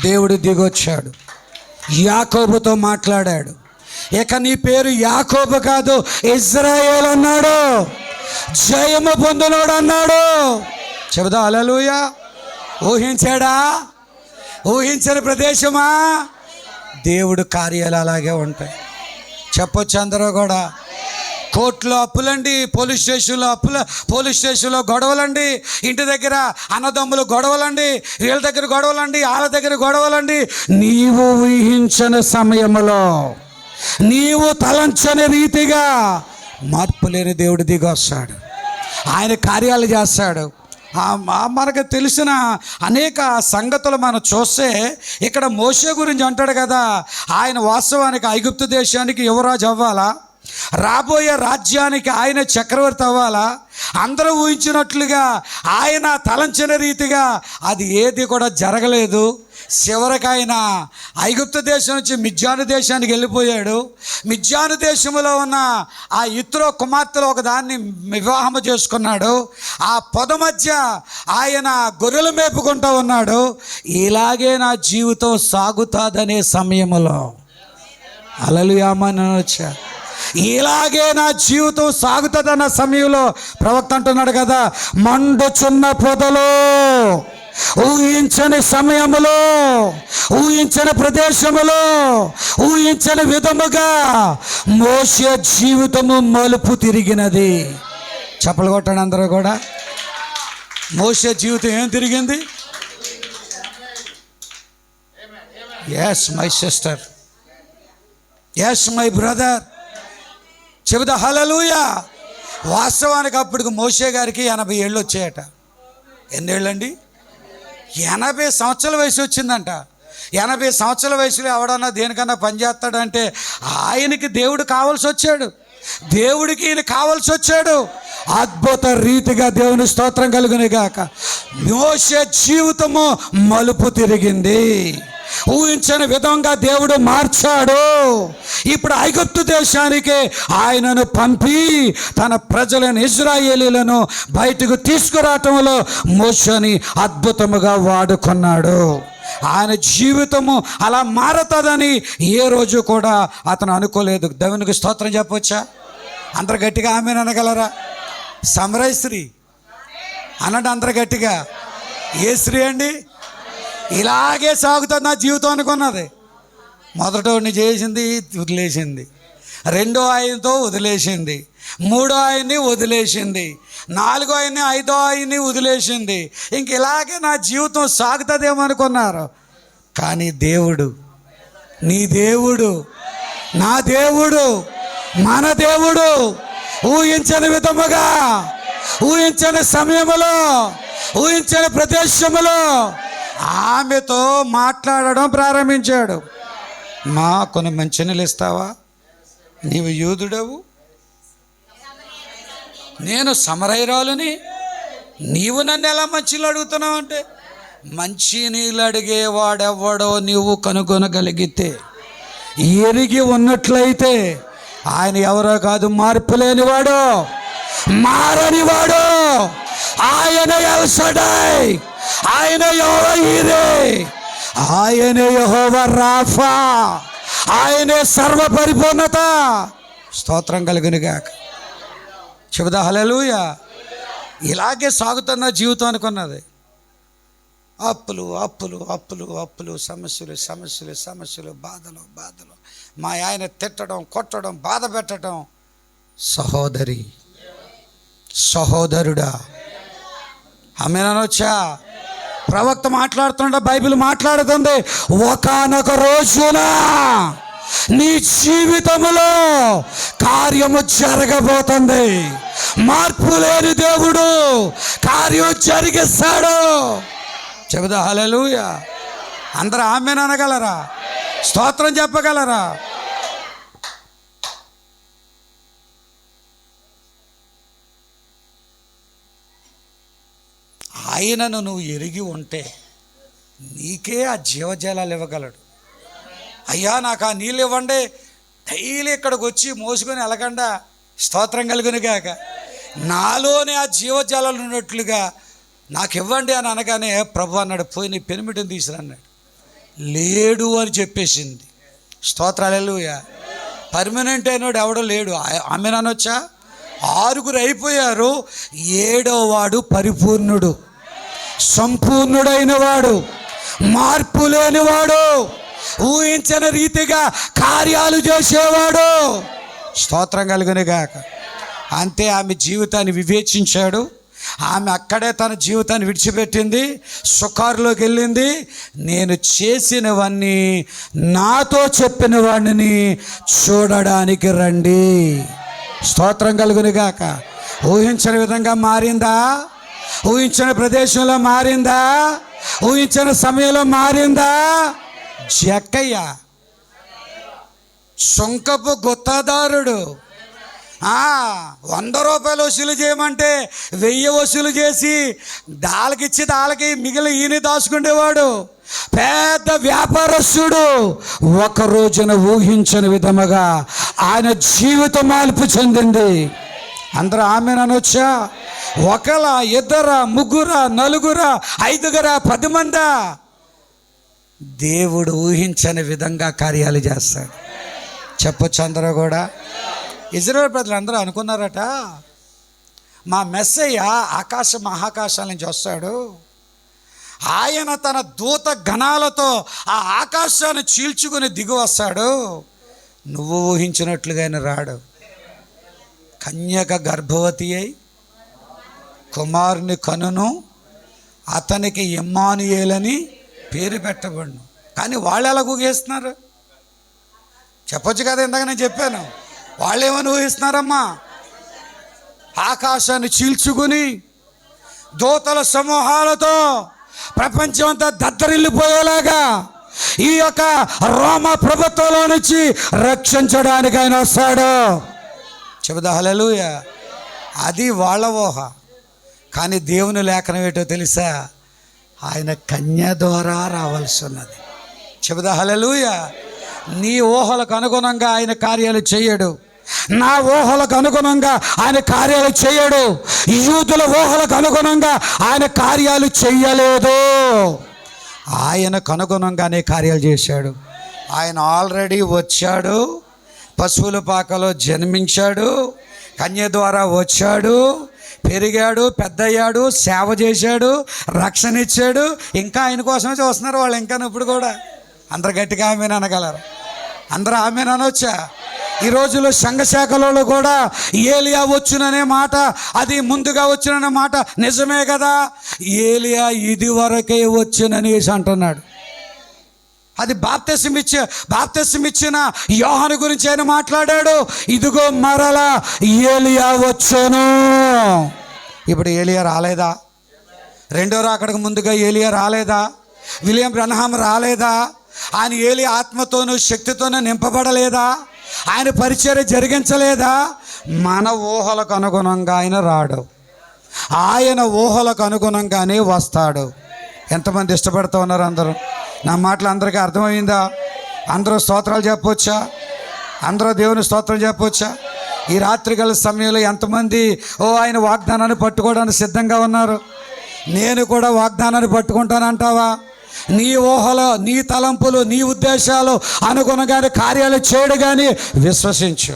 దేవుడు దిగొచ్చాడు, యాకోబుతో మాట్లాడాడు. ఇక నీ పేరు యాకోబు కాదు, ఇజ్రాయేల్ అన్నాడు. జయము పొందునోడు అన్నాడు. చెబుదా హల్లెలూయా. ఊహించాడా? ఊహించని ప్రదేశమా? దేవుడు కార్యాలు అలాగే ఉంటాయి. చెప్పొచ్చు అందరూ కూడా. కోర్టులో అప్పులండి, పోలీస్ స్టేషన్లో గొడవలండి, ఇంటి దగ్గర అన్నదమ్ములు గొడవలండి, వీళ్ళ దగ్గర గొడవలండి, వాళ్ళ దగ్గర గొడవలండి. నీవు ఊహించని సమయంలో, నీవు తలంచని రీతిగా మార్పు లేని దేవుడు దిగి వస్తాడు. ఆయన కార్యాలు చేస్తాడు. మనకు తెలిసిన అనేక సంగతులు మనం చూస్తే, ఇక్కడ మోషే గురించి అంటాడు కదా, ఆయన వాస్తవానికి ఐగుప్తు దేశానికి యువరాజు అవ్వాలా, రాబోయే రాజ్యానికి ఆయన చక్రవర్తి అవ్వాలా. అందరూ ఊహించినట్లుగా, ఆయన తలంచిన రీతిగా అది ఏది కూడా జరగలేదు. చివరికి ఆయన ఐగుప్తు దేశం నుంచి మిద్యాను దేశానికి వెళ్ళిపోయాడు. మిద్యాను దేశంలో ఉన్న ఆ ఇత్రో కుమార్తెలో ఒక దాన్ని వివాహము చేసుకున్నాడు. ఆ పొద మధ్య ఆయన గొర్రెలు మేపుకుంటూ ఉన్నాడు. ఇలాగే నా జీవితం సాగుతుందనే సమయంలో, హల్లెలూయా వచ్చా, ఇలాగే నా జీవితం సాగుతుందన్న సమయంలో ప్రవక్త అంటున్నాడు కదా, మండుచున్న పొదలో, ఊహించని సమయములో, ఊహించని ప్రదేశములో, ఊహించని విధముగా మోషే జీవితము మలుపు తిరిగినది. చప్పలు కొట్టండి అందరూ కూడా. మోషే జీవితం ఏం తిరిగింది? Yes my sister, yes my brother. చెబుదా హల్లెలూయా. వాస్తవానికి అప్పటికి మోషే గారికి 80 ఏళ్ళు వచ్చాయట. ఎన్నేళ్ళండి? 80 సంవత్సరాల వయసు వచ్చిందంట. 80 సంవత్సరాల వయసులో ఎవడన్నా దేనికన్నా పనిచేస్తాడంటే ఆయనకి దేవుడు కావాల్సి వచ్చాడు, దేవుడికి ఈయన కావాల్సి వచ్చాడు. అద్భుత రీతిగా దేవుని స్తోత్రం కలుగునుగాక. మోషే జీవితము మలుపు తిరిగింది. ఊహించని విధంగా దేవుడు మార్చాడు. ఇప్పుడు ఐగుప్తు దేశానికి ఆయనను పంపి తన ప్రజలను, ఇశ్రాయేలీలను బయటకు తీసుకురావటంలో మోషేని అద్భుతముగా వాడుకున్నాడు. ఆయన జీవితము అలా మారుతుందని ఏ రోజు కూడా అతను అనుకోలేదు. దేవునికి స్తోత్రం చెప్పవచ్చా? అందరు గట్టిగా ఆమెను అనగలరా? సమరయశ్రీ అనండి అందరు గట్టిగా. ఏ స్త్రీ అండి? ఇలాగే సాగుతుంది నా జీవితం అనుకున్నది. మొదటోడిని చేసింది, వదిలేసింది. రెండో ఆయనతో వదిలేసింది, మూడో ఆయన్ని వదిలేసింది, నాలుగో ఆయన్ని, ఐదో ఆయన్ని వదిలేసింది. ఇంక ఇలాగే నా జీవితం సాగుతుందేమనుకున్నారు. కానీ దేవుడు, నీ దేవుడు, నా దేవుడు, మన దేవుడు ఊహించని విధముగా, ఊహించని సమయములో, ఊహించని ప్రదేశములో ఆమెతో మాట్లాడడం ప్రారంభించాడు. మా కొన్ని మంచినీళ్ళు ఇస్తావా? నీవు యూదుడవు, నేను సమరయురాలుని, నీవు నన్ను ఎలా మంచినీళ్ళు అడుగుతున్నావు అంటే, మంచినీళ్ళు అడిగేవాడెవ్వడో నీవు కనుగొనగలిగితే, ఎరిగి ఉన్నట్లయితే ఆయన ఎవరో కాదు, మార్పు లేనివాడు, మారనివాడు. ఆయన ఎల్ షడై, ఆయన యెహోవా ఈరే, ఆయన యెహోవా రాఫా, ఆయనే సర్వ పరిపూర్ణత. స్తోత్రం కలుగునుగాక. చెబుదా హల్లెలూయా. ఇలాగే సాగుతున్న జీవితం అనుకున్నది. అప్పులు అప్పులు అప్పులు అప్పులు, సమస్యలు సమస్యలు సమస్యలు, బాధలు బాధలు, మా ఆయన తిట్టడం, కొట్టడం, బాధ పెట్టడం. సహోదరి, సహోదరుడా, ఆమేనొచ్చా? ప్రవక్త మాట్లాడుతుండ, బైబిల్ మాట్లాడుతుంది, ఒకానొక రోజున నీ జీవితంలో కార్యము జరగబోతుంది. మార్పు లేని దేవుడు కార్యం జరిగిస్తాడు. చెబుదా హల్లెలూయా. అందరూ ఆమేన్ అనగలరా? స్తోత్రం చెప్పగలరా? ఆయనను నువ్వు ఎరిగి ఉంటే నీకే ఆ జీవజలాలు ఇవ్వగలడు. అయ్యా నాకు ఆ నీళ్ళు ఇవ్వండి, డైలీ ఇక్కడికి వచ్చి మోసుకొని వెళ్ళకుండా, స్తోత్రం కలుగునుగాక. నాలోనే ఆ జీవజలాలు ఉన్నట్లుగా నాకు ఇవ్వండి అని అనగానే ప్రభు అన్నాడు, పోయి నీ పెనిమిటిని తీసుకురన్నాడు. లేడు అని చెప్పేసింది. స్తోత్రాలు హల్లెలూయా. పర్మనెంట్ అయినోడు ఎవడో లేడు. ఆమెను అనొచ్చా? 6 అయిపోయారు, 7వ వాడు పరిపూర్ణుడు, సంపూర్ణుడైన వాడు, మార్పు లేనివాడు, ఊహించని రీతిగా కార్యాలు చేసేవాడు. స్తోత్రం కలుగునుగాక. అంతే, ఆమె జీవితాన్ని వివేచించాడు. ఆమె అక్కడే తన జీవితాన్ని విడిచిపెట్టింది, సుకారులోకి వెళ్ళింది. నేను చేసినవన్నీ నాతో చెప్పిన వాడిని చూడడానికి రండి. స్తోత్రం కలుగునుగాక. ఊహించని విధంగా మారిందా? ఊహించిన ప్రదేశంలో మారిందా? ఊహించిన సమయంలో మారిందా? జక్కయ్య సుంకపు గుత్తదారుడు 100 రూపాయలు వసూలు చేయమంటే 1000 వసూలు చేసి దాళ్ళకిచ్చి దాళ్ళకి మిగిలిన ఈయన దాచుకునేవాడు. పెద్ద వ్యాపారస్తుడు. ఒక రోజున ఊహించని విధముగా ఆయన జీవితం మార్పు చెందింది. అందరూ ఆమేన్ అనొచ్చా? ఒకల, ఇద్దర, ముగ్గుర, నలుగుర, 5గుర, 10 మందా? దేవుడు ఊహించని విధంగా కార్యాలు చేస్తాడు. చెప్పొచ్చు అందరూ కూడా. ఇజ్రాయేల్ ప్రజలు అందరూ అనుకున్నారట, మా మెస్సయ్య ఆకాశ మహాకాశాల నుంచి వస్తాడు, ఆయన తన దూత గణాలతో ఆ ఆకాశాన్ని చీల్చుకుని దిగి వస్తాడు. నువ్వు ఊహించినట్లుగా ఆయన రాడు. కన్యక గర్భవతి అయి కుమారుని కనును, అతనికి ఇమ్మానుయేలని పేరు పెట్టబడును. కానీ వాళ్ళు ఎలా ఊహిస్తున్నారు? చెప్పొచ్చు కదా, ఇందాక నేను చెప్పాను. వాళ్ళు ఏమని ఊహిస్తున్నారమ్మా? ఆకాశాన్ని చీల్చుకుని దూతల సమూహాలతో ప్రపంచం అంతా దద్దరిల్లిపోయేలాగా ఈ యొక్క రోమ ప్రభుత్వంలో నుంచి రక్షించడానికి ఆయన వస్తాడు. చెబుదా హల్లెలూయా. అది వాళ్ళ ఊహ. కానీ దేవుని లేఖనం ఏంటో తెలుసా? ఆయన కన్య ద్వారా రావాల్సి ఉన్నది. చెబుదా హల్లెలూయా. నీ ఊహలకు అనుగుణంగా ఆయన కార్యాలు చేయడు. నా ఊహలకు అనుగుణంగా ఆయన కార్యాలు చేయడు. యూదుల ఊహలకు అనుగుణంగా ఆయన కార్యాలు చెయ్యలేదు. ఆయనకు అనుగుణంగానే కార్యాలు చేశాడు. ఆయన ఆల్రెడీ వచ్చాడు, పశువుల పాకలో జన్మించాడు, కన్య ద్వారా వచ్చాడు, పెరిగాడు, పెద్దయ్యాడు, సేవ చేశాడు, రక్షణ ఇచ్చాడు. ఇంకా ఆయన కోసమే చూస్తున్నారు వాళ్ళు. ఇంకా ఇప్పుడు కూడా అందరు గట్టిగా ఆమేన్ అనగలరు? అందరూ ఆమేన్ అనొచ్చా? ఈ రోజుల్లో సంఘశాఖలలో కూడా ఏలియా వచ్చుననే మాట, అది ముందుగా వచ్చుననే మాట నిజమే కదా. ఏలియా ఇది వరకే వచ్చుననేసి అంటున్నాడు. అది బాప్తిసం ఇచ్చిన యోహాను గురించి ఆయన మాట్లాడాడు. ఇదిగో మరలా ఏలియా వచ్చును. ఇప్పుడు ఏలియా రాలేదా? రెండో రాకడకు ముందుగా ఏలియా రాలేదా? విలియం బ్రన్హాం రాలేదా? ఆయన ఏలియా ఆత్మతోనూ శక్తితోనూ నింపబడలేదా? ఆయన పరిచర్య జరిగించలేదా? మన ఊహలకు అనుగుణంగా ఆయన రాడు, ఆయన ఊహలకు అనుగుణంగానే వస్తాడు. ఎంతమంది ఇష్టపడుతూ ఉన్నారు? అందరూ నా మాటలు అందరికీ అర్థమైందా? అందరూ స్తోత్రాలు చెప్పవచ్చా? అందరూ దేవుని స్తోత్రం చెప్పవచ్చా? ఈ రాత్రికాల సమయంలో ఎంతమంది ఆయన వాగ్దానాన్ని పట్టుకోవడానికి సిద్ధంగా ఉన్నారు? నేను కూడా వాగ్దానాన్ని పట్టుకుంటానంటావా? నీ ఊహలో, నీ తలంపులు, నీ ఉద్దేశాలు అనుగుణంగానే కార్యాలు చేయడు కానీ విశ్వసించు.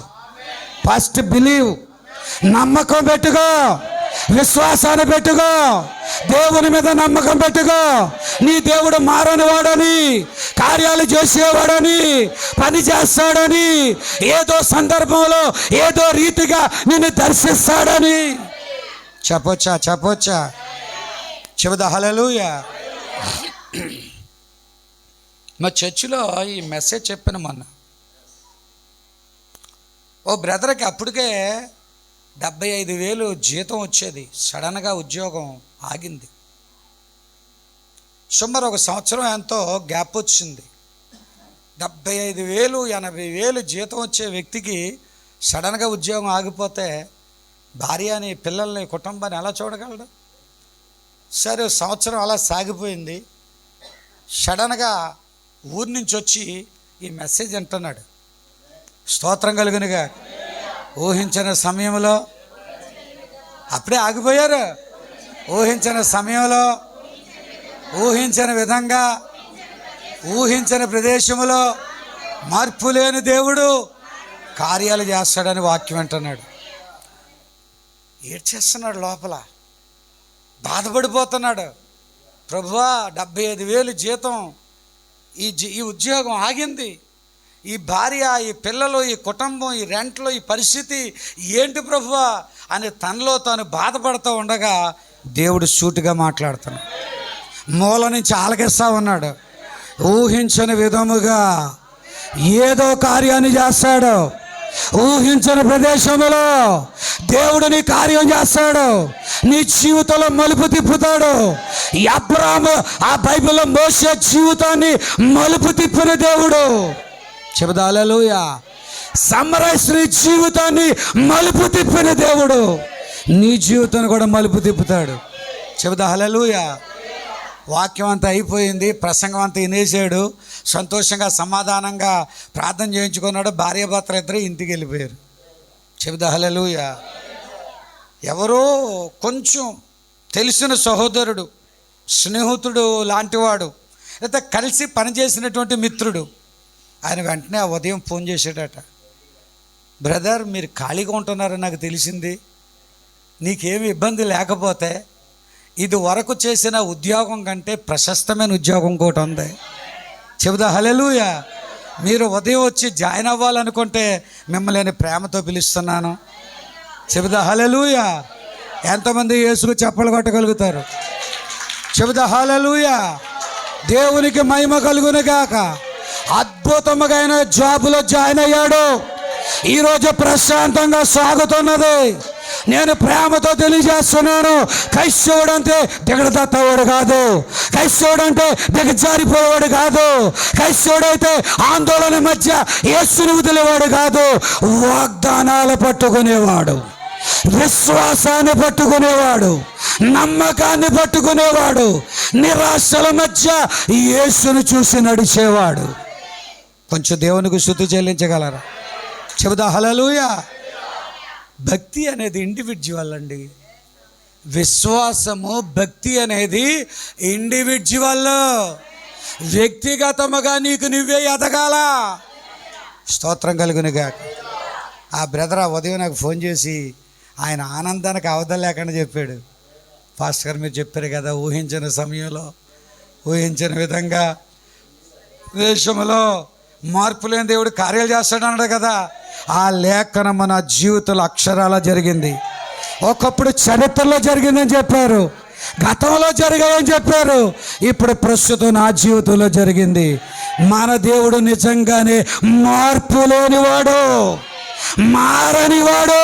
First believe. నమ్మకం పెట్టుకో, విశ్వాసాన్ని పెట్టుకో, దేవుని మీద నమ్మకం పెట్టుకో. నీ దేవుడు మారని వాడని, కార్యాలు చేసేవాడని, పని చేస్తాడని, ఏదో సందర్భంలో ఏదో రీతిగా నిన్ను దర్శిస్తాడని చెప్పొచ్చా? చెబుదా హల్లెలూయా. మా చర్చిలో ఈ మెసేజ్ చెప్పిన మొన్న ఓ బ్రదర్కి అప్పటికే 75,000 జీతం వచ్చేది. సడన్గా ఉద్యోగం ఆగింది. సుమారు 1 సంవత్సరం ఎంతో గ్యాప్ వచ్చింది. 75,000 80,000 జీతం వచ్చే వ్యక్తికి సడన్గా ఉద్యోగం ఆగిపోతే భార్యని, పిల్లల్ని, కుటుంబాన్ని ఎలా చూడగలడు? సరే, సంవత్సరం అలా సాగిపోయింది. సడన్గా ఊరి నుంచి వచ్చి ఈ మెసేజ్ అంటున్నాడు. స్తోత్రం కలుగునుగా. ఊహించిన సమయంలో అప్పుడే ఆగిపోయారు. ఊహించిన సమయంలో, ఊహించిన విధంగా, ఊహించిన ప్రదేశంలో మార్పు లేని దేవుడు కార్యాలు చేస్తాడని వాక్యం అంటున్నాడు. ఏడ్చేస్తున్నాడు, లోపల బాధపడిపోతున్నాడు. ప్రభువా, 75,000 జీతం, ఈ ఉద్యోగం ఆగింది, ఈ భార్య, ఈ పిల్లలు, ఈ కుటుంబం, ఈ రెంట్లో ఈ పరిస్థితి ఏంటి ప్రభువా అని తనలో తాను బాధపడుతూ ఉండగా దేవుడు సూటిగా మాట్లాడుతున్నాడు. మూల నుంచి ఆలకిస్తూ ఉన్నాడు. ఊహించని విధముగా ఏదో కార్యాన్ని చేస్తాడు. ఊహించని ప్రదేశంలో దేవుడు నీ కార్యం చేస్తాడు. నీ జీవితంలో మలుపు తిప్పుతాడు. అబ్రాహాము, ఆ బైబిల్లో మోసే జీవితాన్ని మలుపు తిప్పిన దేవుడు. చెబుదా హల్లెలూయా. సమరస్త్రీ జీవితాన్ని మలుపు తిప్పిన దేవుడు నీ జీవితాన్ని కూడా మలుపు తిప్పుతాడు. చెబుదా హల్లెలూయా. వాక్యం అంతా అయిపోయింది, ప్రసంగం అంతా వినేసాడు. సంతోషంగా సమాధానంగా ప్రార్థన చేయించుకున్నాడు. భార్యాభర్తలు ఇద్దరు ఇంటికి వెళ్ళిపోయారు. చెబుదా హల్లెలూయా. ఎవరో కొంచెం తెలిసిన సహోదరుడు, స్నేహితుడు లాంటివాడు, లేదా కలిసి పనిచేసినటువంటి మిత్రుడు, ఆయన వెంటనే ఆ ఉదయం ఫోన్ చేశాడట. బ్రదర్, మీరు ఖాళీగా ఉంటున్నారని నాకు తెలిసింది. నీకేమి ఇబ్బంది లేకపోతే ఇది వరకు చేసిన ఉద్యోగం కంటే ప్రశస్తమైన ఉద్యోగం కూడా ఉంది. చెబుదా హల్లెలూయా. మీరు ఉదయం వచ్చి జాయిన్ అవ్వాలనుకుంటే మిమ్మల్ని ప్రేమతో పిలుస్తున్నాను. చెబుదా హల్లెలూయా. ఎంతమంది యేసుకు చప్పలు కొట్టగలుగుతారు? చెబుదా హల్లెలూయా. దేవునికి మహిమ కలుగును గాక. అద్భుతముగా జాబులో జాయిన్ అయ్యాడు. ఈరోజు ప్రశాంతంగా సాగుతున్నది. నేను ప్రేమతో తెలియజేస్తున్నాను, క్రైస్తవుడు అంటే దిగడతత్తవాడు కాదు, క్రైస్తవుడు అంటే దిగజారిపోయేవాడు కాదు, క్రైస్తవుడైతే ఆందోళన మధ్య యేసుని వదిలేవాడు కాదు. వాగ్దానాలు పట్టుకునేవాడు, విశ్వాసాన్ని పట్టుకునేవాడు, నమ్మకాన్ని పట్టుకునేవాడు, నిరాశల మధ్య యేసును చూసి నడిచేవాడు. కొంచెం దేవునికి స్తుతి చెల్లించగలరా? చెబుదా హల్లెలూయా. భక్తి అనేది ఇండివిజువల్ అండి. విశ్వాసము, భక్తి అనేది ఇండివిజువల్. వ్యక్తిగతముగా నీకు నువ్వే ఎదగాల. స్తోత్రం కలుగునుగా. ఆ బ్రదర్ ఆ ఉదయం నాకు ఫోన్ చేసి ఆయన ఆనందానికి అవధం లేకుండా చెప్పాడు. పాస్టర్ గారు, మీరు చెప్పారు కదా, ఊహించిన సమయంలో, ఊహించిన విధంగా దేశంలో మార్పు లేని దేవుడు కార్యాలు చేస్తాడు అన్నాడు కదా. ఆ లేఖనం నా జీవితంలో అక్షరాల జరిగింది. ఒకప్పుడు చరిత్రలో జరిగిందని చెప్పారు, గతంలో జరిగాయని చెప్పారు, ఇప్పుడు ప్రస్తుతం నా జీవితంలో జరిగింది. మన దేవుడు నిజంగానే మార్పు లేనివాడు, మారనివాడు.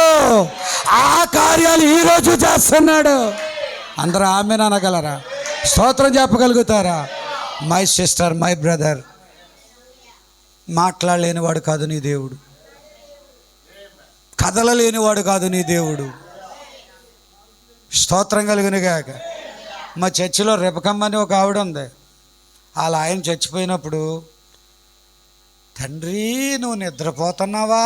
ఆ కార్యాలు ఈరోజు చేస్తున్నాడు. అందరూ ఆమె అనగలరా? స్తోత్రం చెప్పగలుగుతారా? మై సిస్టర్, మై బ్రదర్, మాట్లాడలేనివాడు కాదు నీ దేవుడు, కదలలేనివాడు కాదు నీ దేవుడు. స్తోత్రం కలుగునుగాక. మా చర్చిలో రెబకమ్మ అని ఒక ఆవిడ ఉంది. వాళ్ళ ఆయన చచ్చిపోయినప్పుడు, తండ్రి నువ్వు నిద్రపోతున్నావా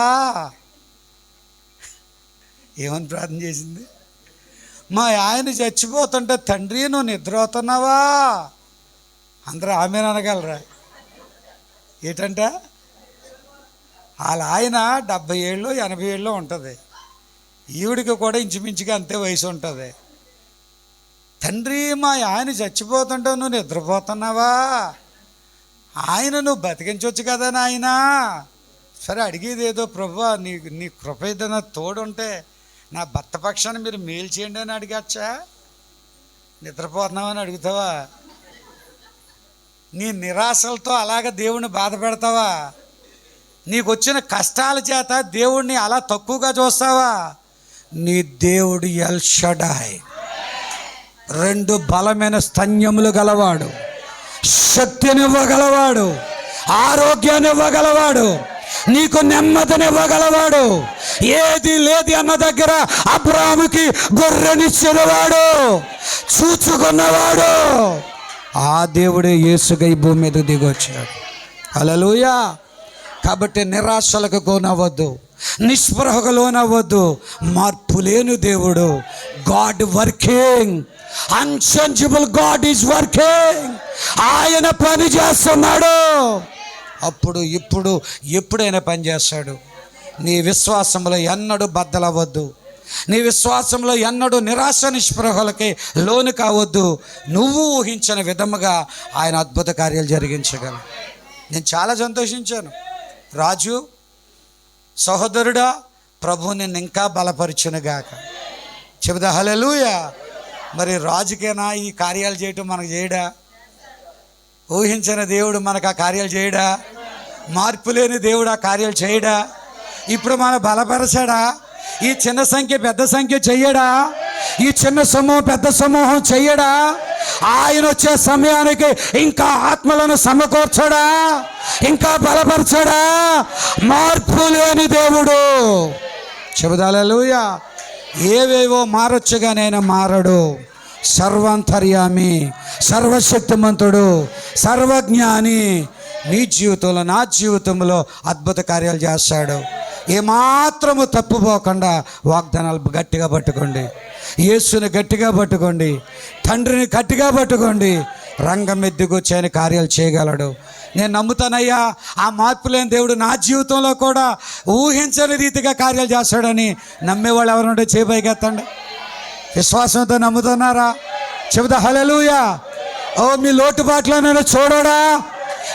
ఏమని ప్రార్థన చేసింది? మా ఆయన చచ్చిపోతుంటే, తండ్రి నువ్వు నిద్రపోతున్నావా? అందరూ ఆమె అనగలరా? ఏంటంట, వాళ్ళ ఆయన 70 ఏళ్ళు 80 ఏళ్ళు ఉంటుంది, ఈవిడికి కూడా ఇంచుమించుగా అంతే వయసు ఉంటుంది. తండ్రి మా ఆయన చచ్చిపోతుంటే నువ్వు నిద్రపోతున్నావా? ఆయన నువ్వు బతికించవచ్చు కదా నాయనా. సరే అడిగేది ఏదో, ప్రభువా నీ కృప ఏదైనా తోడుంటే నా భర్త పక్షాన్ని మీరు మేలు చేయండి అని అడిగచ్చా? నిద్రపోతున్నావని అడుగుతావా? నీ నిరాశలతో అలాగ దేవుణ్ణి బాధ పెడతావా? నీకు వచ్చిన కష్టాల చేత దేవుణ్ణి అలా తక్కువగా చూస్తావా? నీ దేవుడు ఎల్ షడాయ్, 2 బలమైన స్తన్యములు గలవాడు, శక్తినివ్వగలవాడు, ఆరోగ్యాన్ని ఇవ్వగలవాడు, నీకు నెమ్మదినివ్వగలవాడు. ఏది లేదు అన్న దగ్గర అబ్రాహాముకి గొర్రెనిచ్చినవాడు, చూచుకున్నవాడు. ఆ దేవుడే యేసుగా ఈ భూమి మీద దిగొచ్చాడు. హల్లెలూయా. కాబట్టి నిరాశలకు లోనవ్వద్దు, నిస్పృహకు లోనవ్వద్దు. మార్పు లేని దేవుడు, God working, unchangeable God is working. ఆయన పని చేస్తున్నాడు. అప్పుడు ఇప్పుడు ఎప్పుడైనా పని చేస్తాడు. నీ విశ్వాసంలో ఎన్నడూ బద్దలవ్వద్దు, నీ విశ్వాసంలో ఎన్నడూ నిరాశ నిస్పృహలకి లోను కావద్దు. నువ్వు ఊహించిన విధముగా ఆయన అద్భుత కార్యాలు జరిగించగలరు. నేను చాలా సంతోషించాను. రాజు సహోదరుడా, ప్రభు నిన్ను ఇంకా బలపరచునుగాక. చెబుదా హల్లెలూయా. మరి రాజుకేనా ఈ కార్యాలు చేయటం మనకు చేయడా? ఊహించిన దేవుడు మనకు ఆ కార్యాలు చేయడా? మార్పు లేని దేవుడు ఆ కార్యాలు చేయడా? ఇప్పుడు మన బలపరచాడా? ఈ చిన్న సంఖ్య పెద్ద సంఖ్య చెయ్యడా? ఈ చిన్న సమూహం పెద్ద సమూహం చెయ్యడా? ఆయన వచ్చే సమయానికి ఇంకా ఆత్మలను సమకూర్చడా? ఇంకా బలపరచడా? మార్పు లేని దేవుడు. చెబుదా హల్లెలూయా. ఏవేవో మారొచ్చుగానైనా మారడు. సర్వాంతర్యామి, సర్వశక్తిమంతుడు, సర్వజ్ఞాని. నీ జీవితంలో నా జీవితంలో అద్భుత కార్యాలు చేస్తాడు. ఏమాత్రము తప్పుపోకుండా వాగ్దానాలు గట్టిగా పట్టుకోండి, యేసుని గట్టిగా పట్టుకోండి, తండ్రిని గట్టిగా పట్టుకోండి. రంగం ఎద్దుకొచ్చి ఆయన కార్యాలు చేయగలడు. నేను నమ్ముతానయ్యా, ఆ మార్పు లేని దేవుడు నా జీవితంలో కూడా ఊహించని రీతిగా కార్యాలు చేస్తాడని నమ్మేవాళ్ళు ఎవరుంటే చేపైకెత్తండి. విశ్వాసంతో నమ్ముతున్నారా? చెబుతా హల్లెలూయా. ఓ మీ లోటుబాట్లనైనా చూడడా,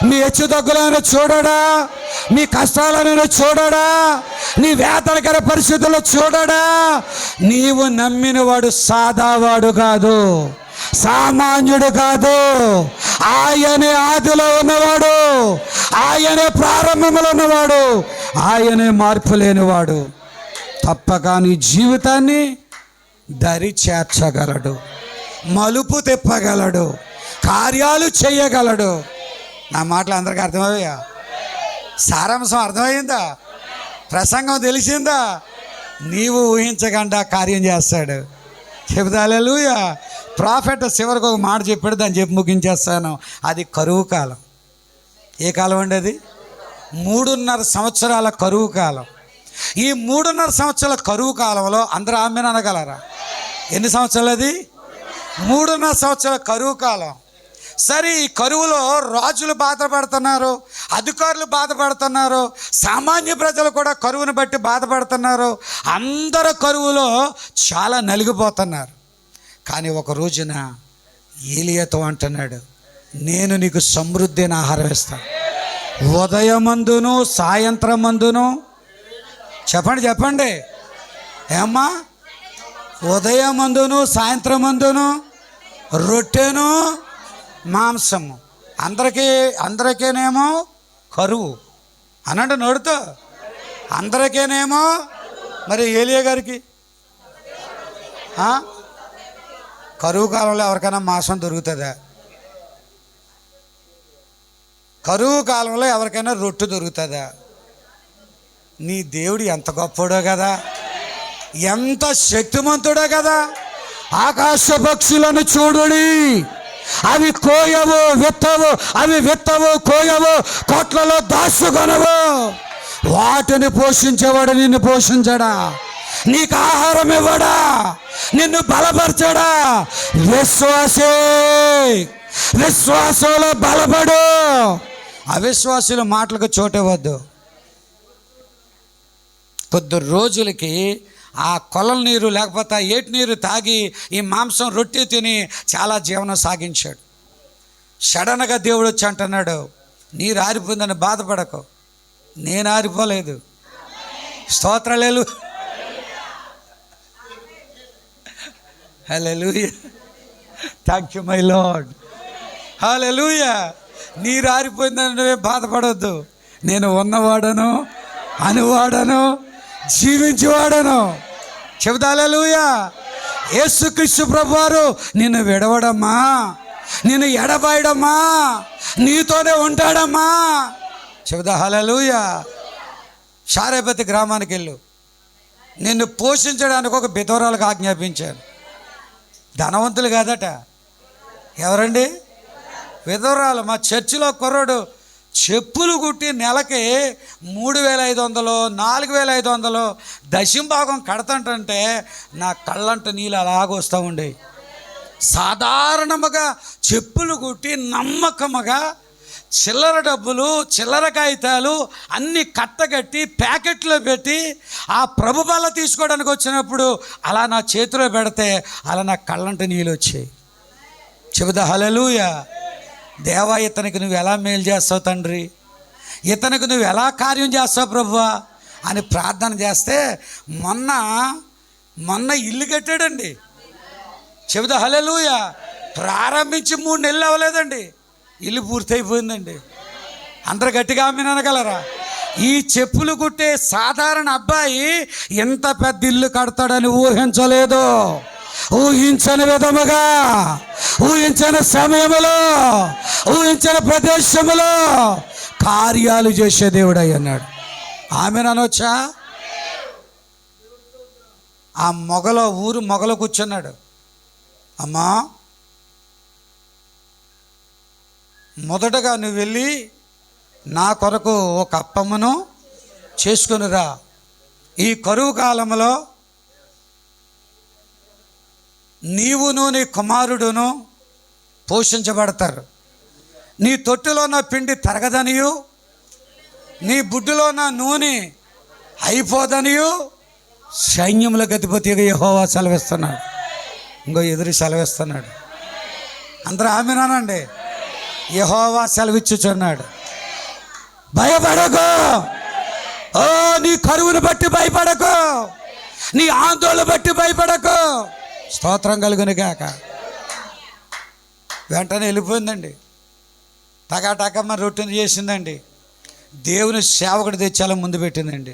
మీ హెచ్చుతగ్గులైనా చూడడా, మీ కష్టాలనైనా చూడడా, నీ వేదనకర పరిస్థితుల్లో చూడడా. నీవు నమ్మినవాడు సాదావాడు కాదు, సామాన్యుడు కాదు. ఆయనే ఆదిలో ఉన్నవాడు, ఆయనే ప్రారంభంలో ఉన్నవాడు, ఆయనే మార్పు లేనివాడు. తప్పక నీ జీవితాన్ని దరి చేర్చగలడు, మలుపు తిప్పగలడు, కార్యాలు చేయగలడు. నా మాటలు అందరికీ అర్థమయ్యా? సారాంశం అర్థమైందా? ప్రసంగం తెలిసిందా? నీవు ఊహించకుండా కార్యం చేస్తాడు. చెబుతా హల్లెలూయా. ప్రాఫెట్ చివరికి ఒక మాట చెప్పాడు, దాన్ని చెప్పి ముగించేస్తాను. అది కరువు కాలం. ఏ కాలం అండి అది? 3.5 సంవత్సరాల కరువు కాలం. ఈ 3.5 సంవత్సరాల కరువు కాలంలో అందరూ ఆమెను అనగలరా? ఎన్ని సంవత్సరాలు అది? 3.5 సంవత్సరాల కరువు కాలం. సరే, ఈ కరువులో రాజులు బాధపడుతున్నారు, అధికారులు బాధపడుతున్నారు, సామాన్య ప్రజలు కూడా కరువును బట్టి బాధపడుతున్నారు. అందరూ కరువులో చాలా నలిగిపోతున్నారు. కానీ ఒక రోజున ఏలియాతో అంటున్నాడు, నేను నీకు సమృద్ధిని ఆహారం ఇస్తాను. ఉదయమందును సాయంత్రం మందును చెప్పండి చెప్పండి. ఏమ్మా? ఉదయం మందును సాయంత్రం మందును రొట్టెను మాంసము. అందరికేనేమో కరువు అనండి నోడుతో. అందరికేనేమో. మరి ఏలియా గారికి కరువు కాలంలో ఎవరికైనా మాంసం దొరుకుతుందా? కరువు కాలంలో ఎవరికైనా రొట్టె దొరుకుతుందా? నీ దేవుడు ఎంత గొప్పడో కదా, ఎంత శక్తిమంతుడో కదా. ఆకాశ పక్షులను చూడుడి, అవి కోయవు విత్తవు, అవి విత్తవు కోయవు, కోట్లలో దాచుకొనవు. వాటిని పోషించేవాడు నిన్ను పోషించడా? నీకు ఆహారం ఇవ్వడా? నిన్ను బలపరచడా? విశ్వాసంలో బలపడు. అవిశ్వాసుల మాటలకు చోటివ్వద్దు. కొద్ది రోజులకి ఆ కొలల నీరు లేకపోతే ఏటి నీరు తాగి ఈ మాంసం రొట్టె తిని చాలా జీవనం సాగించాడు. సడన్గా దేవుడు వచ్చి అంటున్నాడు, నీరు ఆరిపోయిందని బాధపడకు, నేను ఆరిపోలేదు. స్తోత్రాలు. Hallelujah. Thank you my Lord. Hallelujah. నీరు ఆరిపోయిందని నువ్వే బాధపడొద్దు. నేను ఉన్నవాడను, అనువాడను, జీవించేవాడను. చెబుతా హల్లెలూయా. యేసుక్రీస్తు ప్రభువారు నిన్ను విడవడమ్మా, నిన్ను ఎడబాయడమ్మా, నీతోనే ఉంటాడమ్మా. చెబుతా హల్లెలూయా. సారేపతి గ్రామానికి వెళ్ళు, నిన్ను పోషించడానికి ఒక విధవరాలకు ఆజ్ఞాపించాను. ధనవంతులు కాదట. ఎవరండి? విధవరాలు. మా చర్చిలో కుర్రాడు చెప్పులు కుట్టి నెలకి 3,500 4,500 దశంభాగం కడతంటే నా కళ్ళంట నీళ్ళు అలాగొస్తూ ఉండే. సాధారణముగా చెప్పులు కుట్టి నమ్మకముగా చిల్లర డబ్బులు, చిల్లర కాగితాలు అన్నీ కట్టగట్టి ప్యాకెట్లో పెట్టి ఆ ప్రభు బల్ల తీసుకోవడానికి వచ్చినప్పుడు అలా నా చేతిలో పెడితే అలా నా కళ్ళంట నీళ్ళు వచ్చాయి. చెబుదా హల్లెలూయా. దేవా, ఇతనికి నువ్వు ఎలా మేలు చేస్తావు తండ్రి, ఇతనికి నువ్వు ఎలా కార్యం చేస్తావు ప్రభువా అని ప్రార్థన చేస్తే మొన్న ఇల్లు కట్టాడండి. చెబుదా హల్లెలూయా. ప్రారంభించి 3 నెలలు అవ్వలేదండి, ఇల్లు పూర్తయిపోయిందండి. అందరు గట్టిగా ఆమేన్ అనగలరా? ఈ చెప్పులు కుట్టే సాధారణ అబ్బాయి ఎంత పెద్ద ఇల్లు కడతాడని ఊహించలేదు. ఊహించని విధముగా, ఊహించని సమయంలో, ఊహించని ప్రదేశంలో కార్యాలు చేసే దేవుడు అయి ఉన్నాడు. ఆమేన్ అనొచ్చా? ఆ ఊరు మొగలో కూర్చున్నాడు. అమ్మా, మొదటగా నువ్వు వెళ్ళి నా కొరకు ఒక అప్పమ్మను చేసుకునిరా. ఈ కరువు కాలంలో నీవును నీ కుమారుడును పోషించబడతారు. నీ తొట్టులో ఉన్న పిండి తరగదనియు, నీ బుడ్డులో ఉన్న నూనె అయిపోదనియు సైన్యములకు అధిపతిగా యెహోవా సెలవిస్తున్నాడు. ఇంకో ఎదురు సెలవిస్తున్నాడు. అందరూ ఆమేనండి. యెహోవా సెలవిచ్చుచున్నాడు. భయపడకు. నీ కరువును బట్టి భయపడకు, నీ ఆందోళన బట్టి భయపడకు. స్తోత్రం కలుగును గాక. వెంటనే వెళ్ళిపోయిందండి. టకాటకమ్మ రొట్టెని చేసిందండి. దేవుని సేవకుడు తెచ్చేలా ముందు పెట్టిందండి.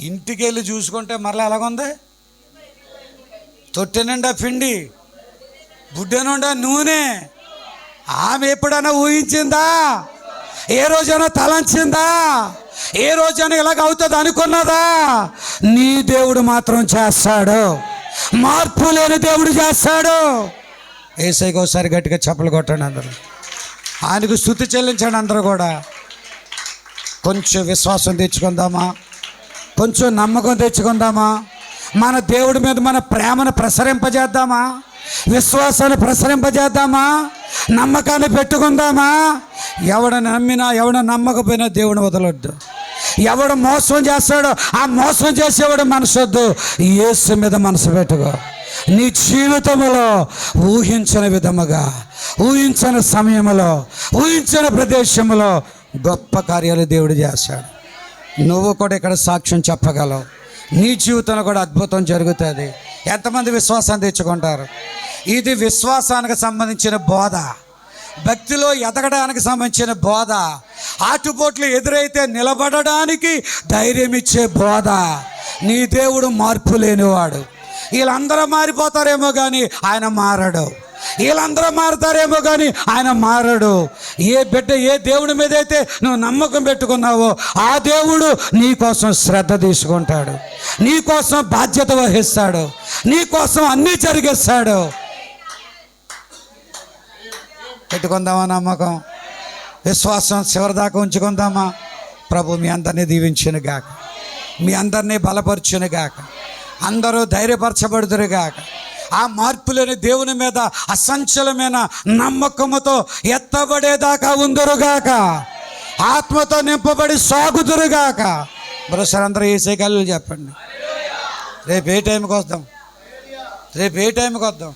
ఇంటికి వెళ్ళి చూసుకుంటే మరలా ఎలాగుంది? తొట్టె నిండా పిండి, బుడ్డ నిండా నూనె. ఆమె ఎప్పుడైనా ఊహించిందా? ఏ రోజైనా తలంచిందా? ఏ రోజైనా ఇలాగ అవుతుంది అనుకున్నదా? నీ దేవుడు మాత్రం చేస్తాడు. మార్పు లేని దేవుడు చేస్తాడు. యేసయ్యకి ఒకసారి గట్టిగా చప్పలు కొట్టండి అందరూ. ఆయనకు స్తుతి చెల్లించండి అందరూ కూడా. కొంచెం విశ్వాసం తెచ్చుకుందామా, కొంచెం నమ్మకం తెచ్చుకుందామా, మన దేవుడి మీద మన ప్రేమను ప్రసరింపజేద్దామా, విశ్వాసాన్ని ప్రసరింపజేద్దామా, నమ్మకాన్ని పెట్టుకుందామా. ఎవడ నమ్మినా ఎవడ నమ్మకపోయినా దేవుని వదలొద్దు. ఎవడు మోసం చేస్తాడో ఆ మోసం చేసేవాడు మనసొద్దు. యేసు మీద మనసు పెట్టుకో. నీ జీవితంలో ఊహించని విధముగా, ఊహించని సమయంలో, ఊహించని ప్రదేశంలో గొప్ప కార్యాలు దేవుడు చేస్తాడు. నువ్వు కూడా ఇక్కడ సాక్ష్యం చెప్పగలవు. నీ జీవితంలో కూడా అద్భుతం జరుగుతుంది. ఎంతమంది విశ్వాసాన్ని తెచ్చుకుంటారు? ఇది విశ్వాసానికి సంబంధించిన బోధ, భక్తిలో ఎదగడానికి సంబంధించిన బోధ, ఆటుపోట్లు ఎదురైతే నిలబడడానికి ధైర్యం ఇచ్చే బోధ. నీ దేవుడు మార్పు లేనివాడు. వీళ్ళందరూ మారిపోతారేమో కానీ ఆయన మారడు. వీళ్ళందరూ మారుతారేమో కానీ ఆయన మారడు. ఏ బిడ్డ ఏ దేవుడి మీద అయితే నువ్వు నమ్మకం పెట్టుకున్నావో ఆ దేవుడు నీ కోసం శ్రద్ధ తీసుకుంటాడు, నీ కోసం బాధ్యత వహిస్తాడు, నీ కోసం అన్నీ జరిగిస్తాడు. పెట్టుకుందామా నమ్మకం, విశ్వాసం చివరిదాకా ఉంచుకుందామా? ప్రభు మీ అందరినీ దీవించును గాక, మీ అందరినీ బలపరచును గాక, అందరూ ధైర్యపరచబడుదురు గాక. ఆ మార్పులేని దేవుని మీద అసంచలమైన నమ్మకముతో ఎత్తబడేదాకా ఉందరుగాక, ఆత్మతో నింపబడి సాగుదురుగాక. బ్రదర్ అందరూ ఏసే కళ్ళు చెప్పండి. రేపు ఏ టైంకి వద్దాం?